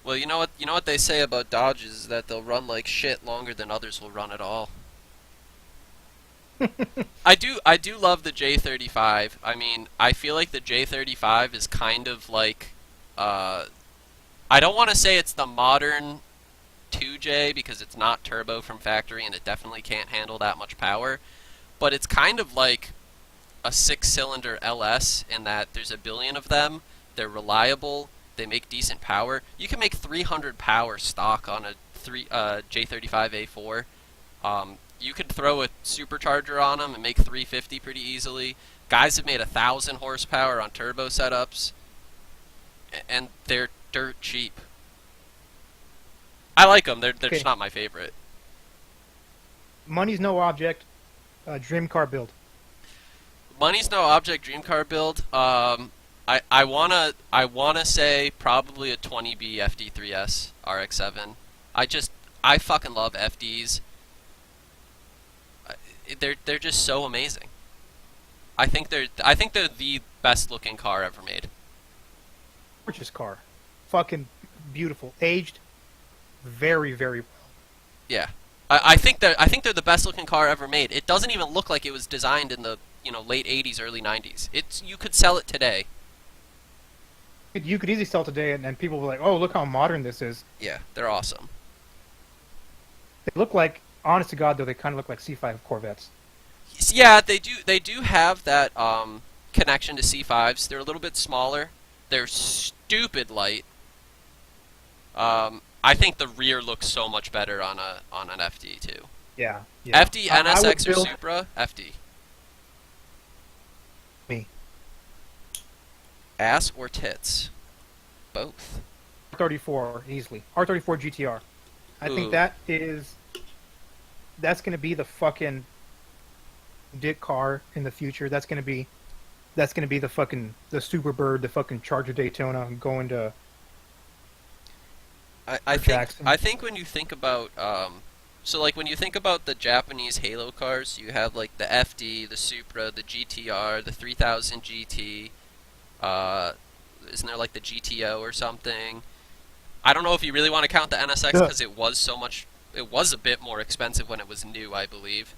Well, you know what they say about Dodges is that they'll run like shit longer than others will run at all. I do love the J35. I mean, I feel like the J35 is kind of like I don't want to say it's the modern 2J because it's not turbo from factory and it definitely can't handle that much power, but it's kind of like a 6-cylinder LS in that there's a billion of them. They're reliable. They make decent power. You can make 300 power stock on a J35A4. You could throw a supercharger on them and make 350 pretty easily. Guys have made 1,000 horsepower on turbo setups, and they're dirt cheap. I like them. They're Okay. just not my favorite. Money's no object. Dream car build. Money's no object. Dream car build. I wanna say probably a 20B FD3S RX-7. I fucking love FDs. They're just so amazing. I think they're the best looking car ever made. Gorgeous car. Fucking beautiful. Aged very, very well. Yeah. I think they're the best looking car ever made. It doesn't even look like it was designed in the late 80s, early 90s. You could sell it today. You could easily sell today, and people were like, "Oh, look how modern this is." Yeah, they're awesome. They look like, honest to God, though, they kind of look like C5 Corvettes. Yeah, they do have that connection to C5s. They're a little bit smaller. They're stupid light. I think the rear looks so much better on an FD too. Yeah. yeah. FD, I would NSX, or build- Supra? FD. Me. Ass or tits? Both. R34 easily. R34 GTR. I Ooh. think that's gonna be the fucking dick car in the future. That's gonna be the fucking the Superbird, the fucking Charger Daytona going to I think Jackson. I think when you think about so like when you think about the Japanese Halo cars, you have like the FD, the Supra, the GTR, the 3000 GT. Isn't there like the GTO or something? I don't know if you really want to count the NSX Yeah. because it was so much. It was a bit more expensive when it was new, I believe.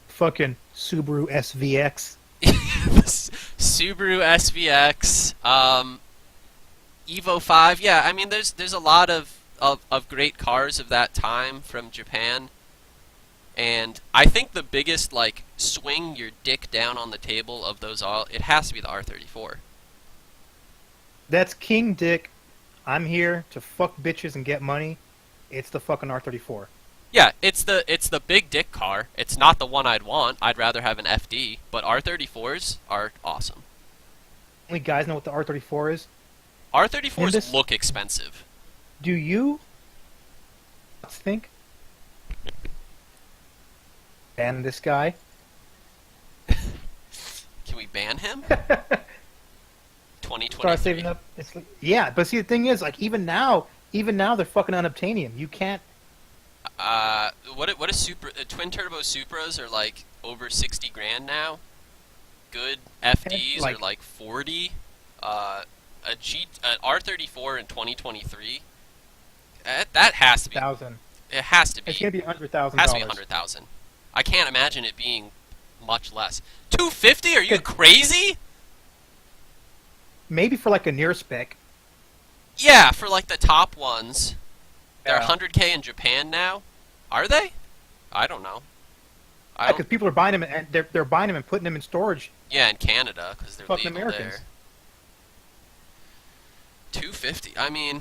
fucking Subaru SVX. Subaru SVX, Evo 5. Yeah, I mean, there's a lot of great cars of that time from Japan, and I think the biggest like swing your dick down on the table of those all, it has to be the R34. That's King Dick. I'm here to fuck bitches and get money. It's the fucking R34. Yeah, it's the big dick car. It's not the one I'd want. I'd rather have an FD, but R34s are awesome. Only guys know what the R34 is. R34s And this- look expensive. Do you think? Ban this guy. Can we ban him? Start 2023. saving up. It's like, yeah, but see the thing is, like even now they're fucking unobtainium. You can't. What is twin turbo Supras are like over 60 grand now. Good FDs are like 40. An R34 in 2023. That has to be. $100,000. It has to be. It's gonna be $100,000. Has to be 100,000. I can't imagine it being much less. 250? Are you crazy? Maybe for like a near spec. Yeah, for like the top ones. They're Yeah. 100K in Japan now. Are they? I don't know. Because people are buying them and they're buying them and putting them in storage. Yeah, in Canada because they're Fucking legal Americans. there. 250. I mean,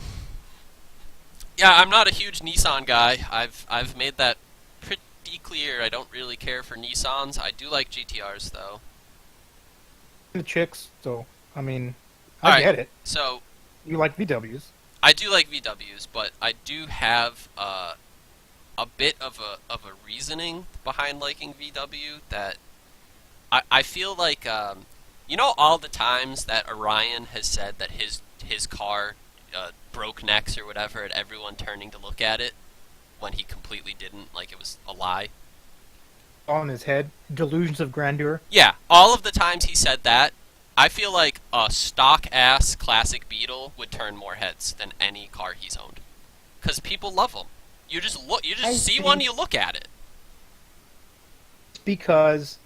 yeah, I'm not a huge Nissan guy. I've made that pretty clear. I don't really care for Nissans. I do like GTRs though. The chicks. So I mean, All I right. get it. So You like VWs. I do like VWs, but I do have a bit of a reasoning behind liking VW that I feel like you know all the times that Orion has said that his car broke necks or whatever, and everyone turning to look at it when he completely didn't, like it was a lie. All in his head. Delusions of grandeur. Yeah, all of the times he said that, I feel like a stock-ass classic Beetle would turn more heads than any car he's owned. Because people love them. You just I see one, think- you look at it. Because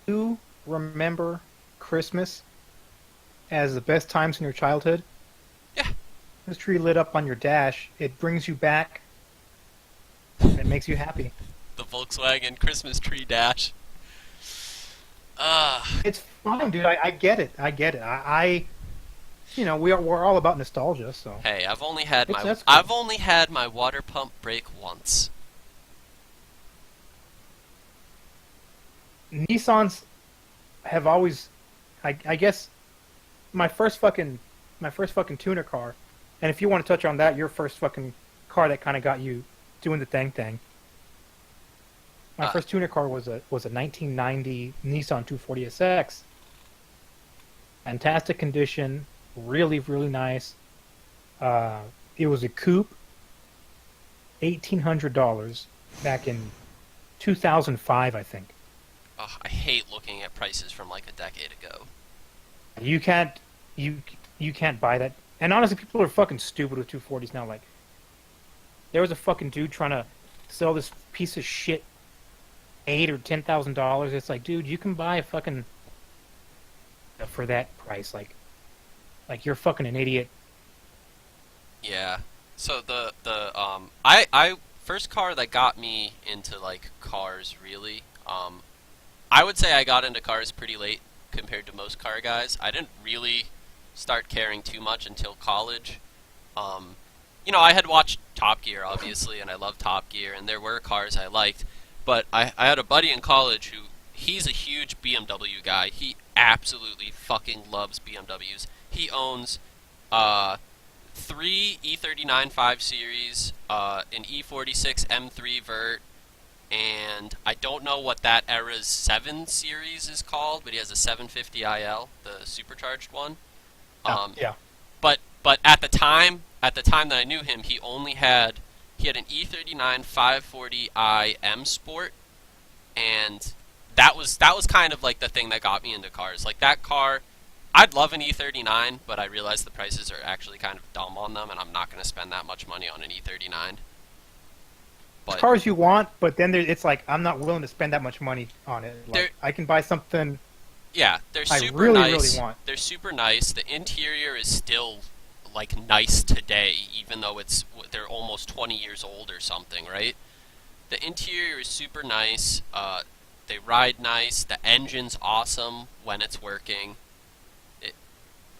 you remember Christmas as the best times in your childhood. Yeah. This tree lit up on your dash. It brings you back. And it makes you happy. The Volkswagen Christmas tree dash. It's fine, dude. I get it. I get it. You know, we're all about nostalgia. So Hey, I've only had That's cool. my water pump break once. Nissans have always, I guess, my first fucking tuner car. And if you want to touch on that, your first fucking car that kind of got you doing the thing. My first tuner car was a 1990 Nissan 240SX. Fantastic condition, really nice. It was a coupe, $1,800 back in 2005, I think. Ugh, I hate looking at prices from like a decade ago. You can't buy that. And honestly, people are fucking stupid with 240s now. Like, there was a fucking dude trying to sell this piece of shit $8,000 or $10,000. It's like, dude, you can buy a fucking for that price. Like you're fucking an idiot. Yeah. So I first car that got me into like cars really, I would say I got into cars pretty late compared to most car guys. I didn't really start caring too much until college. You know, I had watched Top Gear obviously, and I loved Top Gear, and there were cars I liked. But I had a buddy in college who, he's a huge BMW guy. He absolutely fucking loves BMWs. He owns Three E39 5 Series, an E46 M3 Vert, and I don't know what that era's 7 Series is called, but he has a 750 IL, the supercharged one. Yeah. But at the time that I knew him, he had an E39 540i M Sport, and that was kind of like the thing that got me into cars. Like that car, I'd love an E39, but I realize the prices are actually kind of dumb on them, and I'm not going to spend that much money on an E39. But Cars you want, but then it's like I'm not willing to spend that much money on it. Like, I can buy something. yeah, they're I super really, nice. really want. They're super nice. The interior is still like nice today, even though they're almost 20 years old or something, right? The interior is super nice. They ride nice. The engine's awesome when it's working.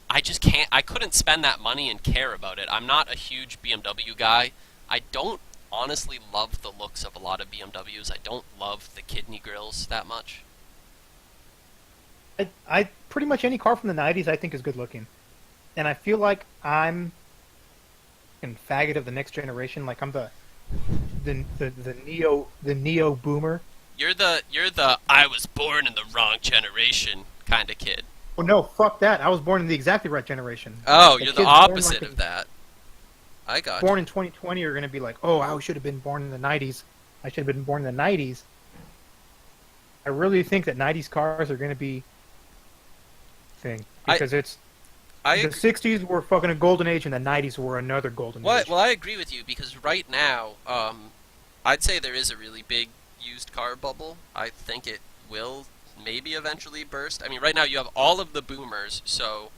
I just can't. I couldn't spend that money and care about it. I'm not a huge BMW guy. I don't honestly love the looks of a lot of BMWs. I don't love the kidney grills that much. I pretty much any car from the '90s I think is good looking, and I feel like I'm a faggot of the next generation. Like I'm the neo boomer. You're the I was born in the wrong generation kind of kid. Well, no, fuck that. I was born in the exactly right generation. Oh, The you're the kids born opposite like of that. I got born in 2020 are going to be like, oh, I should have been born in the '90s. I should have been born in the '90s. I really think that '90s cars are going to be thing because the '60s were fucking a golden age and the '90s were another golden age. Well, I agree with you because right now, I'd say there is a really big used car bubble. I think it will maybe eventually burst. I mean, right now you have all of the boomers, so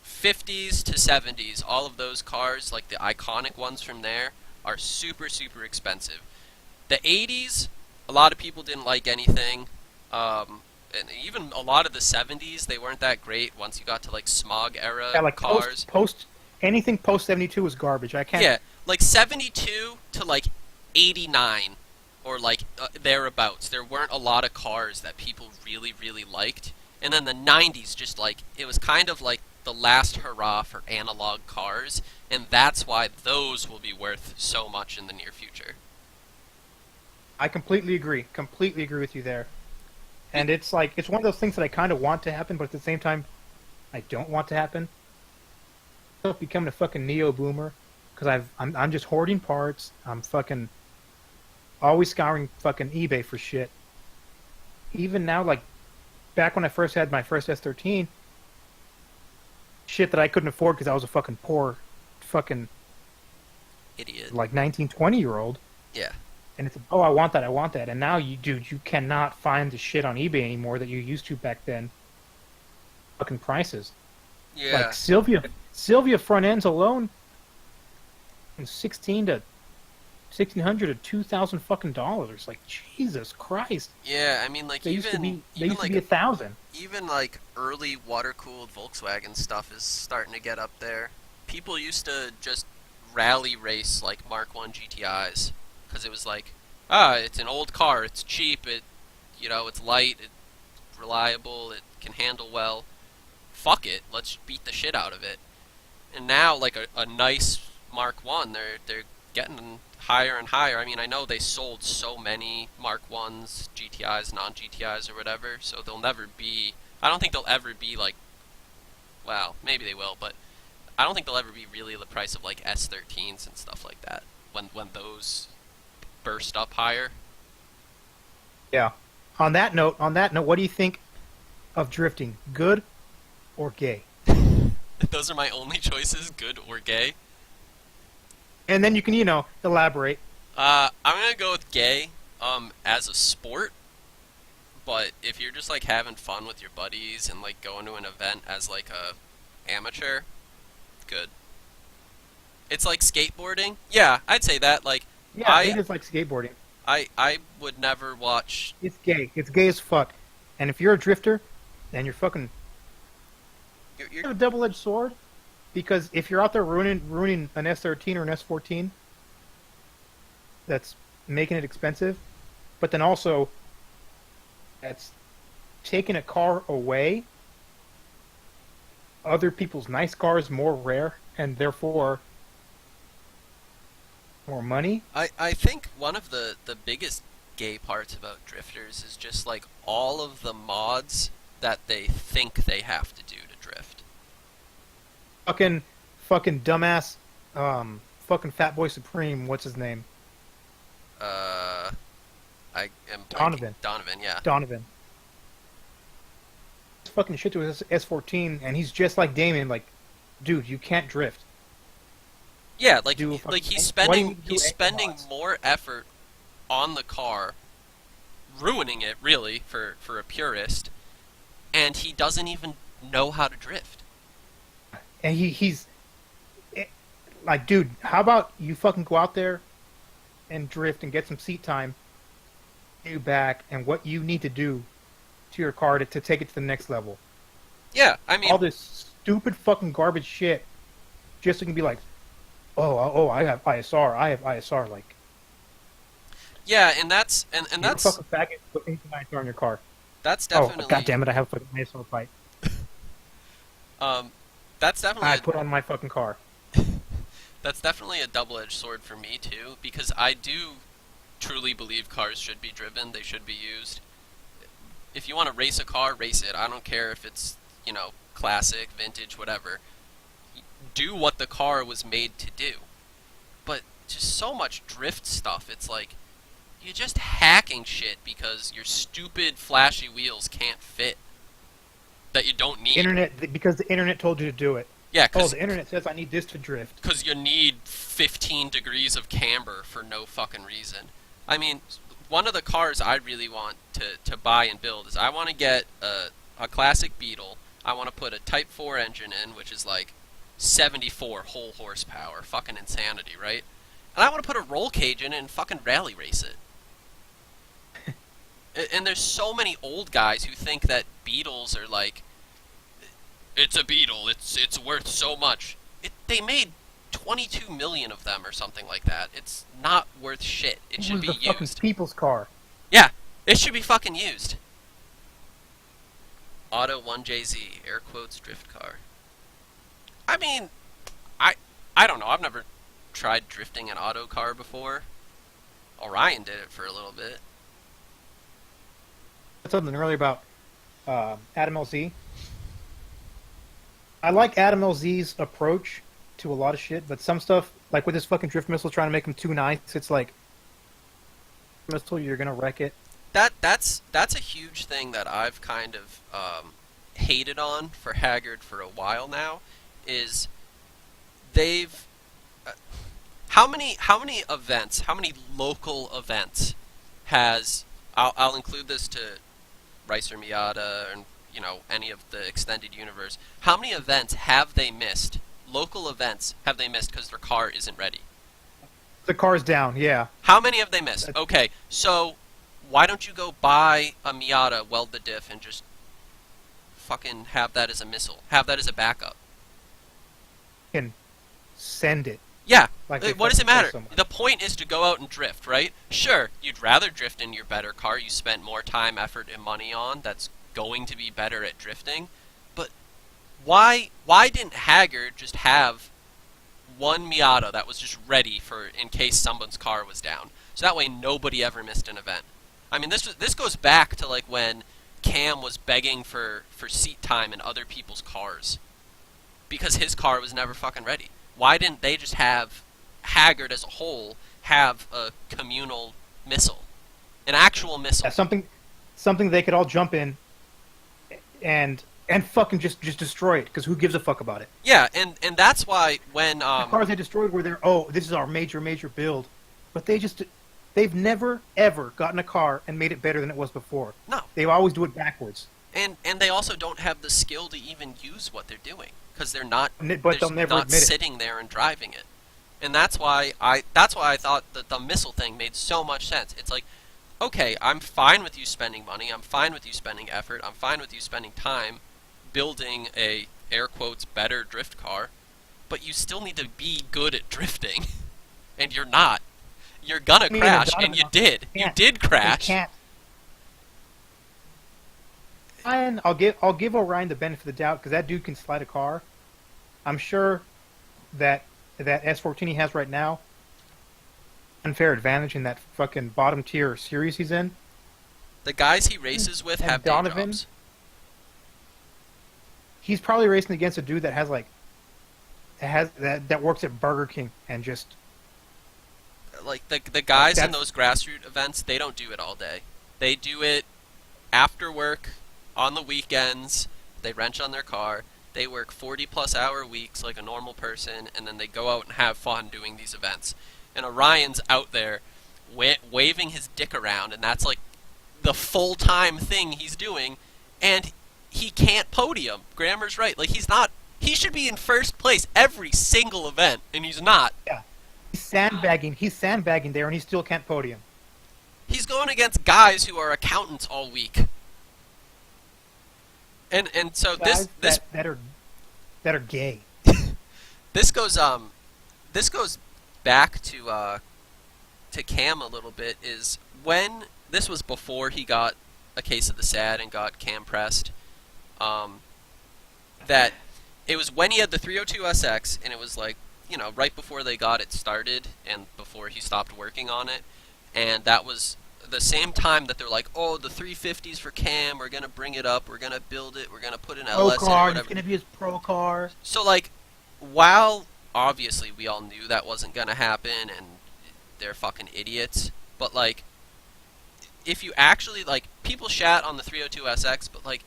50s to 70s, all of those cars, like the iconic ones from there, are super, super expensive. The 80s, a lot of people didn't like anything. And even a lot of the 70s, they weren't that great once you got to like smog era like cars. Anything post 72 was garbage. I can't. Yeah, like 72 to like 89 or like thereabouts. There weren't a lot of cars that people really, really liked. And then the 90s, just like, it was kind of like the last hurrah for analog cars, and that's why those will be worth so much in the near future. I completely agree. Completely agree with you there. And it's like, it's one of those things that I kind of want to happen, but at the same time, I don't want to happen. I'm becoming a fucking neo-boomer, because I'm just hoarding parts. I'm fucking always scouring fucking eBay for shit. Even now, like, back when I first had my first S13, shit that I couldn't afford because I was a fucking poor fucking Idiot. like 19, 20-year-old. Yeah. And it's, oh, I want that. And now, you cannot find the shit on eBay anymore that you used to back then. Fucking prices. Yeah. Like Sylvia front ends alone, from $1,600 to $2,000 fucking dollars. Like, Jesus Christ. Yeah, I mean, like, They used to be like, $1,000. even like early water-cooled Volkswagen stuff is starting to get up there. People used to just rally race like Mark 1 GTIs because it was like, it's an old car, it's cheap, it's light, it's reliable, it can handle well. Fuck it, let's beat the shit out of it. And now, like a nice Mark 1, they're getting higher and higher. I mean, I know they sold so many Mark 1s, GTIs, non-GTIs, or whatever, so they'll never be... I don't think they'll ever be, like... Well, maybe they will, but I don't think they'll ever be really the price of, like, S13s and stuff like that, when those burst up higher. Yeah. On that note, what do you think of drifting? Good or gay? Those are my only choices, good or gay. And then you can, elaborate. I'm gonna go with gay, as a sport. But if you're just like having fun with your buddies and like going to an event as like a amateur, good. It's like skateboarding. Yeah, I'd say that. Like, Yeah, it is like skateboarding. I would never watch. It's gay. It's gay as fuck. And if you're a drifter, then you're fucking... You're a double-edged sword, because if you're out there ruining an S13 or an S14, that's making it expensive, but then also that's taking a car away other people's nice cars more rare and therefore more money. I think one of the biggest gay parts about drifters is just like all of the mods that they think they have to do to drift. Fucking dumbass, fucking Fat Boy Supreme. What's his name? I am Donovan. Donovan, yeah. Donovan. He's fucking shit to his S14, and he's just like Damon. Like, dude, you can't drift. Yeah, like Do a fucking- he's why do you spending do he's any spending mods? more effort on the car, ruining it really for a purist, and he doesn't even know how to drift. And he's like, dude, how about you fucking go out there and drift and get some seat time, you back, and what you need to do to your car to take it to the next level. Yeah, I mean, All this stupid fucking garbage shit, just so you can be like, oh, I have ISR, like. yeah, and that's and You're a that's fucking faggot. Put anything ISR in your car. that's Oh, definitely god damn it! I have a fucking ISR fight. That's definitely I put on my fucking car. that's definitely a double-edged sword for me too, because I do truly believe cars should be driven, they should be used. If you want to race a car, race it. I don't care if it's, classic, vintage, whatever. Do what the car was made to do. But just so much drift stuff, it's like you're just hacking shit because your stupid flashy wheels can't fit that you don't need. Because the internet told you to do it. Yeah, Oh, the internet says I need this to drift. because you need 15 degrees of camber for no fucking reason. I mean, one of the cars I really want to buy and build is I want to get a classic Beetle. I want to put a Type 4 engine in, which is like 74 whole horsepower. Fucking insanity, right? And I want to put a roll cage in it and fucking rally race it. And there's so many old guys who think that Beetles are like, it's a Beetle, it's worth so much. They made 22 million of them or something like that. It's not worth shit. It should be the fucking used. people's car. Yeah, it should be fucking used. Auto 1JZ, air quotes, drift car. I mean, I don't know. I've never tried drifting an auto car before. Orion did it for a little bit. Said something earlier about Adam LZ. I like Adam LZ's approach to a lot of shit, but some stuff, like with his fucking drift missile, trying to make him too nice, it's like, missile, you're gonna wreck it. That's a huge thing that I've kind of hated on for Haggard for a while now. Is they've how many events, how many local events has I'll include this to Ricer Miata and any of the extended universe. How many events have they missed? Local events have they missed because their car isn't ready? The car's down, yeah. How many have they missed? Okay, so why don't you go buy a Miata, weld the diff, and just fucking have that as a missile? Have that as a backup. And send it. Yeah, Like they what does it fucking matter? say so much. The point is to go out and drift, right? Sure, you'd rather drift in your better car you spent more time, effort, and money on that's going to be better at drifting, but why didn't Haggard just have one Miata that was just ready for in case someone's car was down? So that way nobody ever missed an event. I mean, this goes back to like when Cam was begging for seat time in other people's cars because his car was never fucking ready. Why didn't they just have Haggard as a whole have a communal missile, an actual missile? Yeah, something they could all jump in and fucking just destroy it, because who gives a fuck about it? Yeah, and that's why when The cars they destroyed were their, this is our major build, but they've never ever gotten a car and made it better than it was before. no, They always do it backwards. and they also don't have the skill to even use what they're doing because they're not But they're they'll just never not admit it. sitting there and driving it. And that's why I thought that the missile thing made so much sense. It's like, okay, I'm fine with you spending money, I'm fine with you spending effort, I'm fine with you spending time building a air quotes better drift car, but you still need to be good at drifting, and you're not. You're gonna crash, and you did. You did They crash. can't. Orion, I'll give Orion the benefit of the doubt because that dude can slide a car. I'm sure that S14 he has right now, unfair advantage in that fucking bottom tier series he's in. The guys he races with And have day Donovan? jobs. He's probably racing against a dude that has like that works at Burger King and just Like the guys in that's- those grassroots events, they don't do it all day. They do it after work, on the weekends. They wrench on their car. They work 40-plus hour weeks like a normal person, and then they go out and have fun doing these events. And Orion's out there waving his dick around, and that's like the full-time thing he's doing, and he can't podium. Grammer's right. Like, he's not. He should be in first place every single event, and he's not. he's sandbagging. He's sandbagging there, and he still can't podium. He's going against guys who are accountants all week. And so Guys this that are gay. this goes back to Cam a little bit. Is when this was before he got a case of the SAD and got Cam pressed. That it was when he had the 302SX, and it was like, you know, right before they got it started and before he stopped working on it, and that was the same time that they're like, oh, the 350s for Cam, we're gonna bring it up, we're gonna build it, we're gonna put an Pro LS in it, car. It's whatever. gonna be his pro car. So, like, while obviously we all knew that wasn't gonna happen and they're fucking idiots, but, like, if you actually, like, people shat on the 302SX, but, like,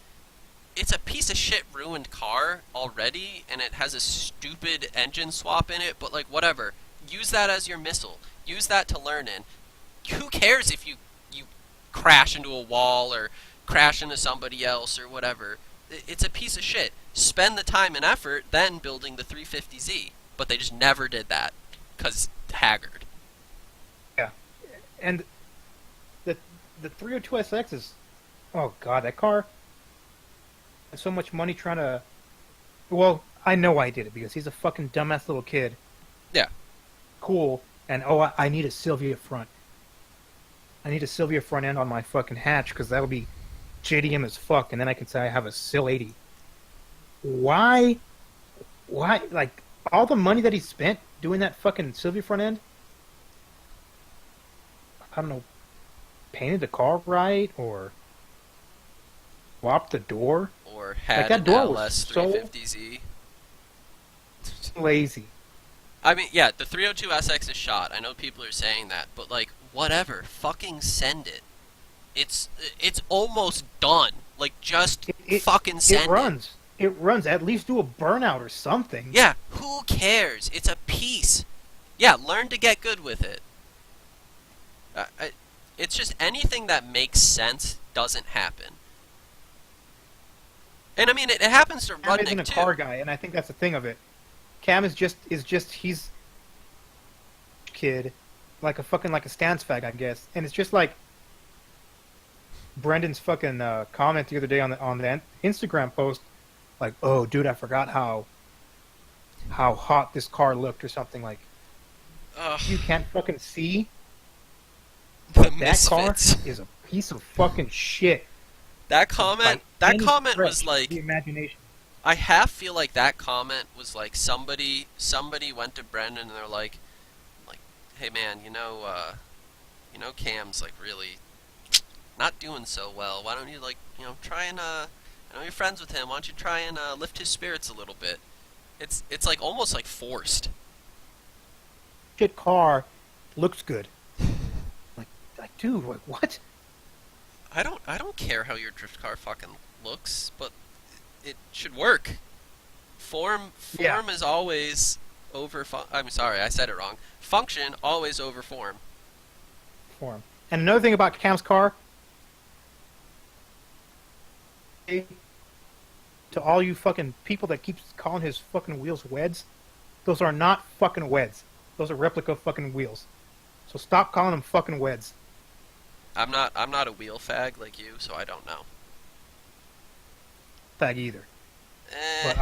it's a piece of shit ruined car already, and it has a stupid engine swap in it, but, like, whatever. Use that as your missile. Use that to learn in. Who cares if you crash into a wall or crash into somebody else or whatever? It's a piece of shit. Spend the time and effort then building the 350Z. But they just never did that. Because Haggard. And the 302SX is, oh god, that car has so much money trying to. Well, I know I did it because he's a fucking dumbass little kid. Yeah. Cool. And oh, I need a Sylvia front. I need a Sylvia front end on my fucking hatch because that'll be JDM as fuck, and then I can say I have a Sil 80. Why? Like, all the money that he spent doing that fucking Sylvia front end? I don't know, painted the car right, or swapped the door? Or had that an door was LS so- 350Z. Lazy. I mean, yeah, the 302SX is shot. I know people are saying that, but, like, whatever. Fucking send it. It's almost done. Like, just fucking send It runs. It runs. At least do a burnout or something. Yeah, who cares? It's a piece. Yeah, learn to get good with it. It's just anything that makes sense doesn't happen. And I mean, it happens to Cam isn't Rudnick a too. car guy, and I think that's the thing of it. Cam is just he's kid, like a stance fag, I guess, and it's just like Brendan's fucking comment the other day on the Instagram post, like, oh dude, I forgot how hot this car looked or something. Like, Ugh, you can't fucking see the that car misfits. is a piece of fucking shit. That comment. By That any comment stretch was of like. the imagination. I half feel like that comment was like somebody went to Brendan and they're like, hey man, you know Cam's like really not doing so well. Why don't you try and I know you're friends with him. Why don't you try and lift his spirits a little bit? It's like almost like forced. Shit car looks good. Like dude, what? I don't care how your drift car fucking looks, but it should work. Form Yeah. is always over. I'm sorry, I said it wrong. Function always over form. Form. And another thing about Cam's car, to all you fucking people that keeps calling his fucking wheels weds, those are not fucking weds. Those are replica fucking wheels. So stop calling them fucking weds. I'm not a wheel fag like you, so I don't know. Fag either. Eh. But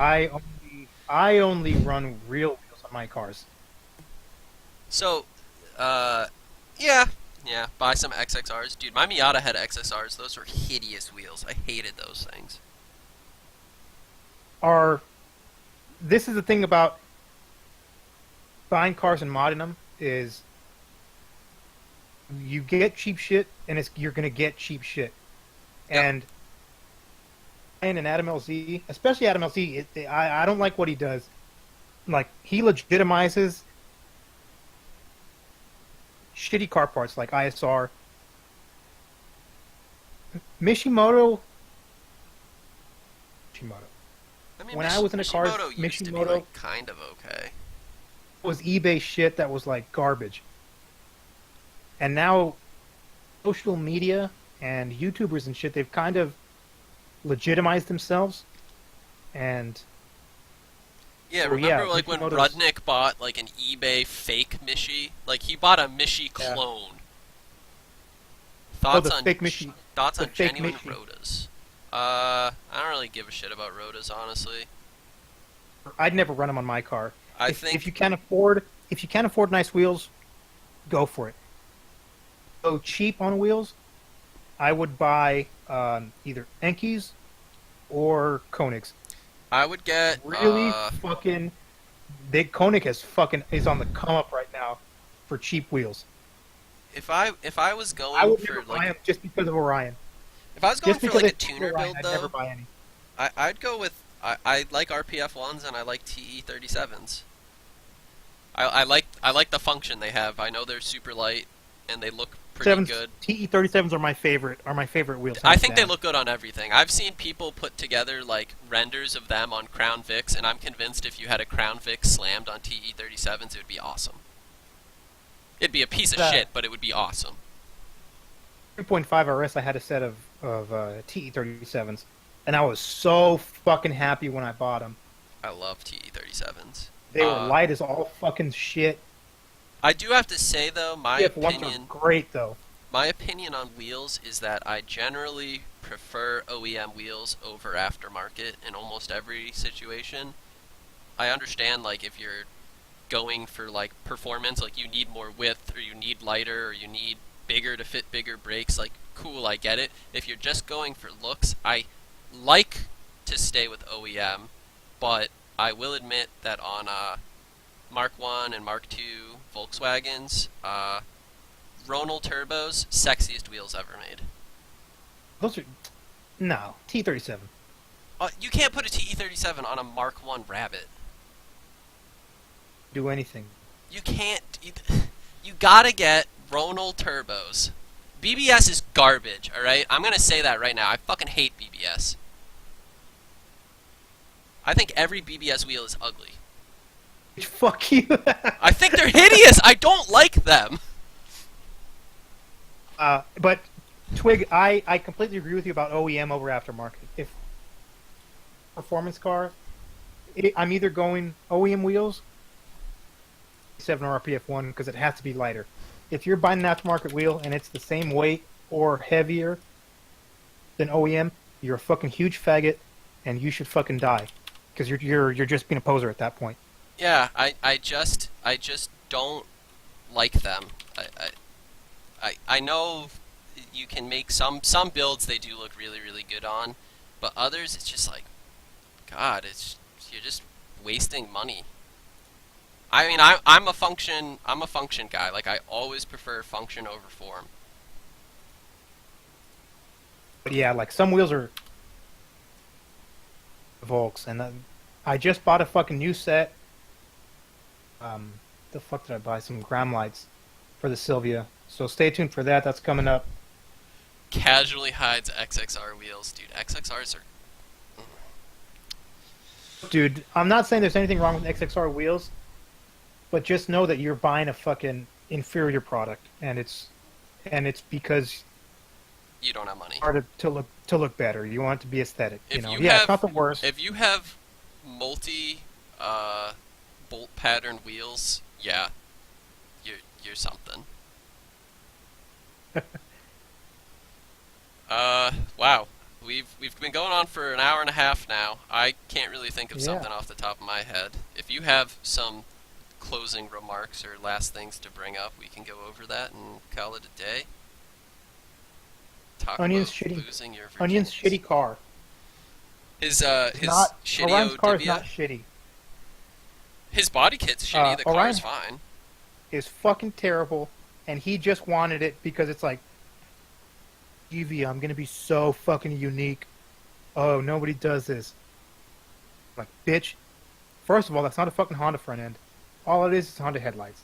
I only run real wheels on my cars. So, yeah, Yeah, buy some XXRs. Dude, my Miata had XXRs. Those were hideous wheels. I hated those things. This is the thing about buying cars and modding them is you get cheap shit, and you're gonna get cheap shit. Yep. And Adam LZ, especially Adam LZ, I don't like what he does. Like, he legitimizes shitty car parts like ISR. Mishimoto. I mean, When I was in a car, Mishimoto used to be Mishimoto- like kind of okay. Was eBay shit that was like garbage. And now social media and YouTubers and shit, they've kind of legitimized themselves. And Yeah, Oh, remember yeah, like when Mishimoto's- Rudnick bought like an eBay fake Mishi? Like he bought a Mishi Yeah. clone. Thoughts the on fake Mishi. thoughts the on fake genuine Mishi. Rotas? I don't really give a shit about Rotas, honestly. I'd never run them on my car. I if, think if you can't afford nice wheels, go for it. Go cheap on wheels. I would buy either Enkis or Koenigs. I would get Really fucking big. Koenig is on the come up right now for cheap wheels. if I was I going would for never buy like them just because of Orion. if I was going Just for because like a they tuner Orion, build I'd never though, buy any. I'd go with I like RPF ones and I like TE 37s. I like the function they have. I know they're super light and they look pretty good. TE37s are my favorite. Wheels. I think they hands look good on everything. I've seen people put together like renders of them on Crown Vics, and I'm convinced if you had a Crown Vic slammed on TE 37s, it would be awesome. It'd be a piece of That- shit, but it would be awesome. down. 3.5 RS. I had a set of TE37s, and I was so fucking happy when I bought them. I love TE 37s. They were light as all fucking shit. I do have to say though, my TF1s are great though. My opinion on wheels is that I generally prefer OEM wheels over aftermarket in almost every situation. I understand like if you're going for like performance, like you need more width or you need lighter or you need bigger to fit bigger brakes, like cool, I get it. If you're just going for looks, I like to stay with OEM, but I will admit that on Mark 1 and Mark 2 Volkswagens, Ronal turbos, sexiest wheels ever made. Those are no T37. You can't put a TE37 on a Mark 1 Rabbit. Do anything. You can't. You gotta get Ronal turbos. BBS is garbage, alright? I'm gonna say that right now. I fucking hate BBS. I think every BBS wheel is ugly. Fuck you. I think they're hideous! I don't like them! But Twig, I completely agree with you about OEM over aftermarket. If performance car, I'm either going OEM wheels, 7 or RPF1, because it has to be lighter. If you're buying an aftermarket wheel and it's the same weight or heavier than OEM, you're a fucking huge faggot, and you should fucking die, because you're just being a poser at that point. Yeah, I just don't like them. I know you can make some builds they do look really, really good on, but others it's just like, God, you're just wasting money. I mean, I'm a function guy. Like I always prefer function over form. But yeah, like some wheels are Volks, and I just bought a fucking new set. The fuck did I buy? Some gram lights for the Sylvia. So stay tuned for that. That's coming up. Casually hides XXR wheels, dude. XXRs are. Dude, I'm not saying there's anything wrong with XXR wheels, but just know that you're buying a fucking inferior product, and it's because You don't have money. hard to look better. You want it to be aesthetic. If You know, you yeah, have- it's not the worst. If you have multi bolt pattern wheels, yeah, you're something. Wow. We've been going on for an hour and a half now. I can't really think of Yeah. something off the top of my head. If you have some closing remarks or last things to bring up, we can go over that and call it a day. Talk Onion's about shitty. losing your virginity. Onion's shitty car. His Not shitty Orion's car is Odivia. not shitty. His body kit's shitty. The Orion car's fine. is fucking terrible, and he just wanted it because it's like, Evie, I'm gonna be so fucking unique. Oh, nobody does this. Like, bitch. First of all, that's not a fucking Honda front end. All it is Honda headlights.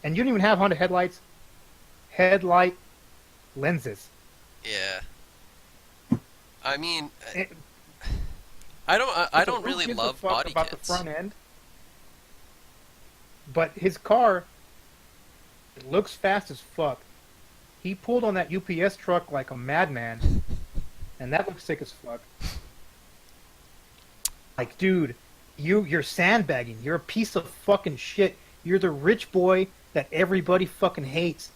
And you don't even have Honda headlights. Headlight lenses. Yeah. I mean, It- I don't Who really gives a love fuck body about kits. the front end. But his car, it looks fast as fuck. He pulled on that UPS truck like a madman, and that looks sick as fuck. Like, dude, you're sandbagging. You're a piece of fucking shit. You're the rich boy that everybody fucking hates.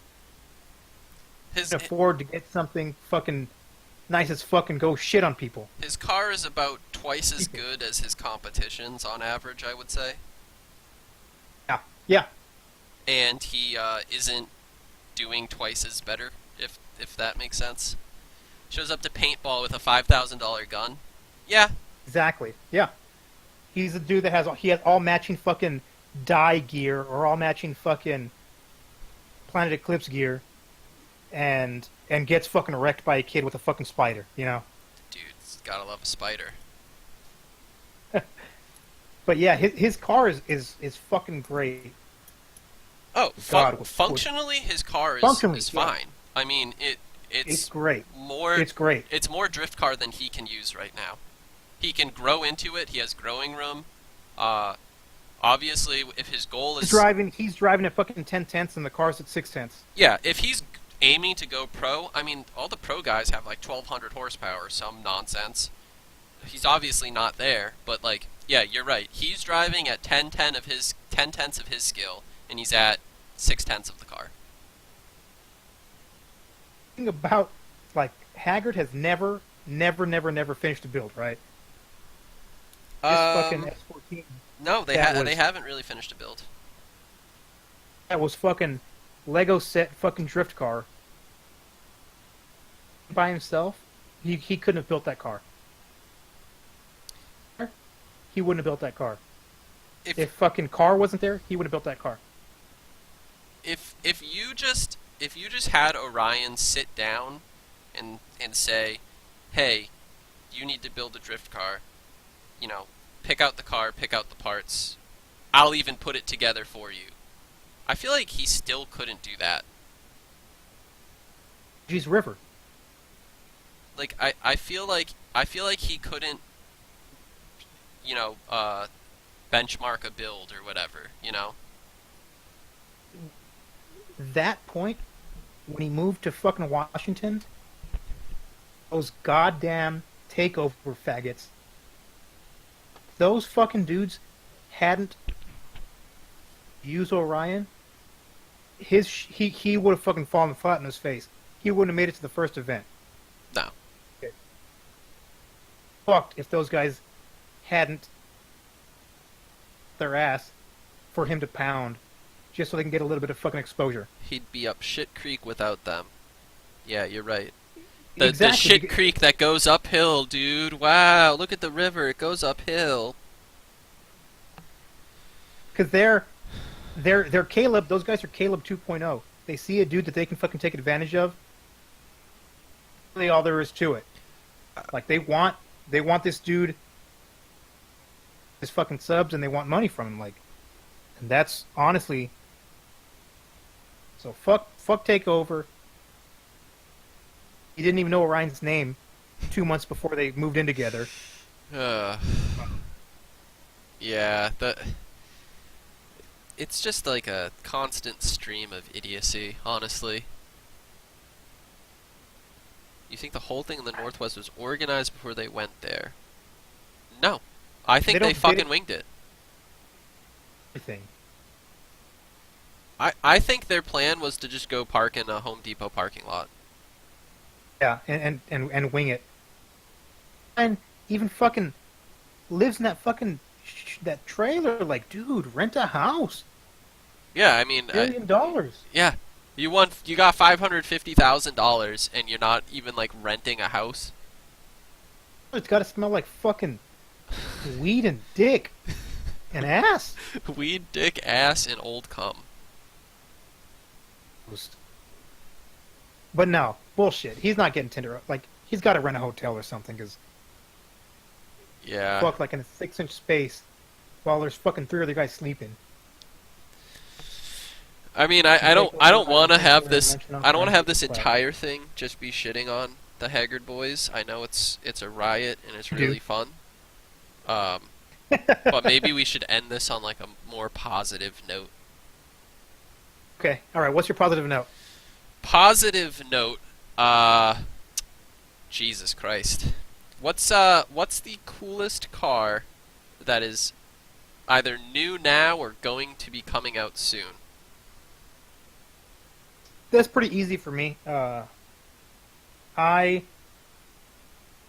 His Can afford to get something fucking nice as fucking go shit on people. his car is about twice as good as his competition's on average, I would say. Yeah. And he isn't doing twice as better, if that makes sense. Shows up to paintball with a $5,000 gun. Yeah, Exactly. Yeah. He's a dude that has all matching fucking dye gear or all matching fucking Planet Eclipse gear, and gets fucking wrecked by a kid with a fucking spider. You know. dude's gotta love a spider. But yeah, his car is fucking great. Oh, God, functionally, his car is Functionally, yeah. fine. I mean, It's it's great. more It's great. it's more drift car than he can use right now. He can grow into it. He has growing room. Obviously, if his goal is He's driving at fucking 10/10 and the car's at 6/10. yeah, if he's aiming to go pro, I mean, all the pro guys have like 1,200 horsepower, some nonsense. He's obviously not there, but like, yeah, you're right. He's driving at 10/10 of his skill, and he's at 6/10 of the car. Thing about like Haggard has never finished a build, right? This fucking S14 No, they that was- they haven't really finished a build. that was fucking Lego set fucking drift car by himself. He couldn't have built that car. He wouldn't have built that car. If fucking car wasn't there, he would have built that car. If you just had Orion sit down and say, "Hey, you need to build a drift car. You know, pick out the car, pick out the parts. I'll even put it together for you." I feel like he still couldn't do that. Geez River. Like I feel like he couldn't, you know, benchmark a build or whatever, you know. That point, when he moved to fucking Washington, those goddamn takeover faggots, those fucking dudes hadn't used Orion, he would have fucking fallen flat in his face. He wouldn't have made it to the first event. No. Fucked if those guys hadn't their ass for him to pound, just so they can get a little bit of fucking exposure. He'd be up shit creek without them. Yeah, you're right. The Exactly. shit creek that goes uphill, dude. Wow, look at the river. It goes uphill. Because they're Caleb. Those guys are Caleb 2.0. They see a dude that they can fucking take advantage of. Really, all there is to it. Like they want this dude, his fucking subs, and they want money from him. Like, and that's honestly. So fuck takeover. He didn't even know Orion's name 2 months before they moved in together. Yeah, it's just like a constant stream of idiocy, honestly. You think the whole thing in the Northwest was organized before they went there? No. I think they fucking winged it. Everything. I think their plan was to just go park in a Home Depot parking lot. Yeah, and wing it. And even fucking lives in that fucking that trailer. Like, dude, rent a house. Yeah, I mean, $1 billion. yeah, you got $550,000, and you're not even like renting a house. It's got to smell like fucking weed and dick and ass. Weed, dick, ass, and old cum. But no, bullshit. He's not getting Tinder. Like, he's got to rent a hotel or something, because Yeah. fuck, like in a 6-inch space while there's fucking 3 other guys sleeping. I mean, I don't want to have this. I don't want to have this entire thing just be shitting on the Haggard boys. I know it's a riot and it's really fun. But maybe we should end this on like a more positive note. Okay, all right. What's your positive note? Positive note. Jesus Christ. What's the coolest car that is either new now or going to be coming out soon? That's pretty easy for me. I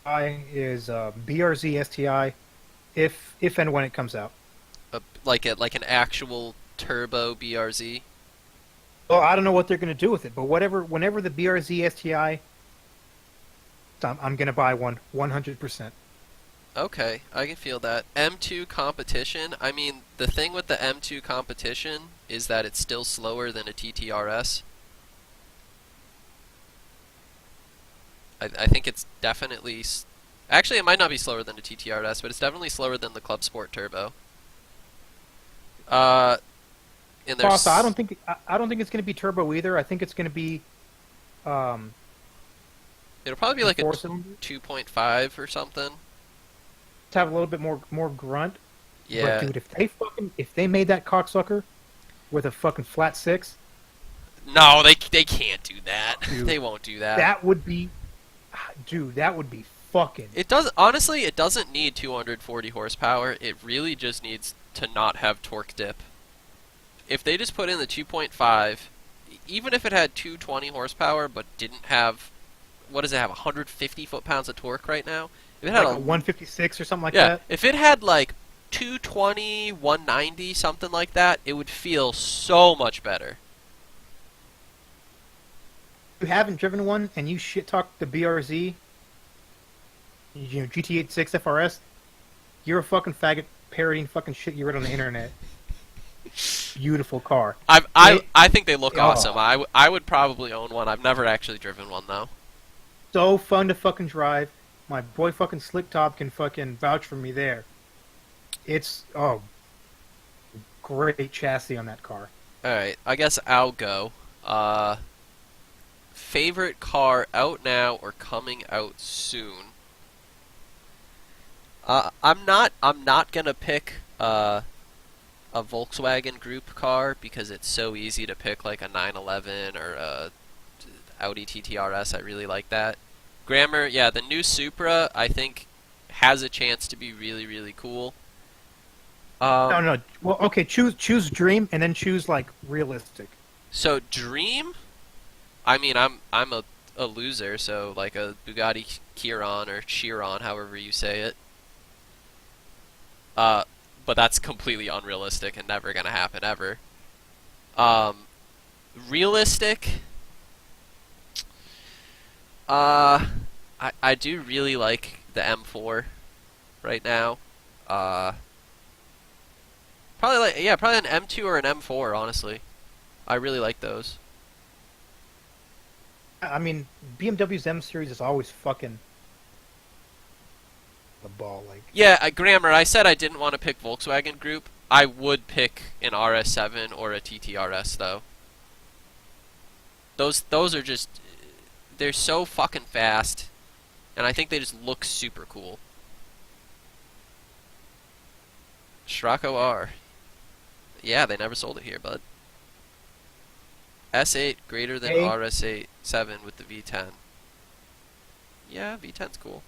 is BRZ STI, if and when it comes out. Like an actual turbo BRZ. Well, I don't know what they're going to do with it, but whenever the BRZ STI, I'm going to buy one 100%. Okay, I can feel that. M2 competition. I mean, the thing with the M2 competition is that it's still slower than a TTRS. I think it's definitely... Actually, it might not be slower than a TTRS, but it's definitely slower than the Club Sport Turbo. And there's... I don't think it's going to be turbo either. I think it's going to be... It'll probably be like a 4-cylinder? 2.5 or something. To have a little bit more grunt. Yeah. But dude, if they made that cocksucker with a fucking flat 6, No, they can't do that. Dude, They won't do that. that would be, dude, that would be fucking. It does honestly. It doesn't need 240 horsepower. It really just needs to not have torque dip. If they just put in the 2.5, even if it had 220 horsepower but didn't have, what does it have? 150 foot-pounds of torque right now. If it had Like a 156 or something like yeah, that. if it had like 220, 190, something like that, it would feel so much better. If you haven't driven one and you shit talk the BRZ, GT86 FRS, you're a fucking faggot parodying fucking shit you read on the internet. Beautiful car. I think they look Oh. awesome. I would probably own one. I've never actually driven one though. So fun to fucking drive. My boy fucking Slick Top can fucking vouch for me there. It's great chassis on that car. All right, I guess I'll go. Favorite car out now or coming out soon? I'm not gonna pick a Volkswagen Group car because it's so easy to pick like a 911 or a Audi TTRS. I really like that. Grammar, yeah, the new Supra I think has a chance to be really really cool. No. Well, okay, choose dream and then choose like realistic. So Dream, I mean I'm a loser, so like a Bugatti Chiron or Chiron, however you say it. But that's completely unrealistic and never gonna happen ever. Realistic. I do really like the M4 right now. Probably an M2 or an M4, honestly. I really like those. I mean, BMW's M series is always fucking the ball. Like, Yeah, Grammar, I said I didn't want to pick Volkswagen Group. I would pick an RS7 or a TTRS, though. Those are just... They're so fucking fast, and I think they just look super cool. Scirocco R. Yeah, they never sold it here, bud. S8 greater than Hey. RS8 7 with the V10. Yeah, V10's cool.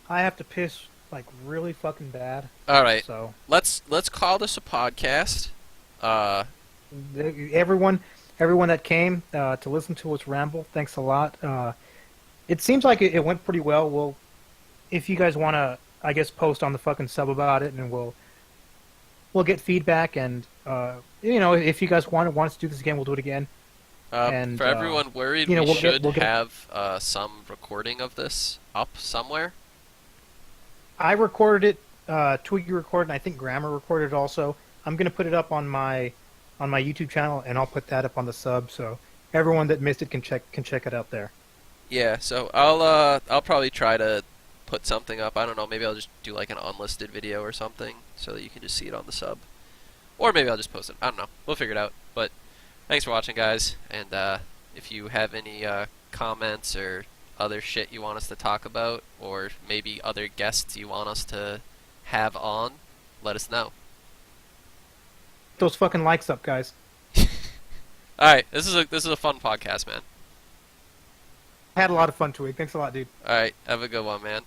I have to piss like really fucking bad. All right, So let's call this a podcast. everyone that came to listen to us ramble, thanks a lot. It seems like it went pretty well. Well, if you guys want to, I guess, post on the fucking sub about it, and we'll get feedback. And if you guys want us to do this again, we'll do it again. And, for everyone worried, you know, we we'll should get- have some recording of this up somewhere. I recorded it. Twiggy recorded, and I think Grammar recorded it also. I'm gonna put it up on my YouTube channel, and I'll put that up on the sub, so everyone that missed it can check it out there. Yeah, so I'll probably try to put something up. I don't know, maybe I'll just do like an unlisted video or something so that you can just see it on the sub. Or maybe I'll just post it. I don't know. We'll figure it out. But thanks for watching, guys. And if you have any comments or other shit you want us to talk about, or maybe other guests you want us to have on, let us know. Those fucking likes up, guys. Alright, this is a fun podcast, man. I had a lot of fun, Twig. Thanks a lot, dude. Alright, have a good one, man.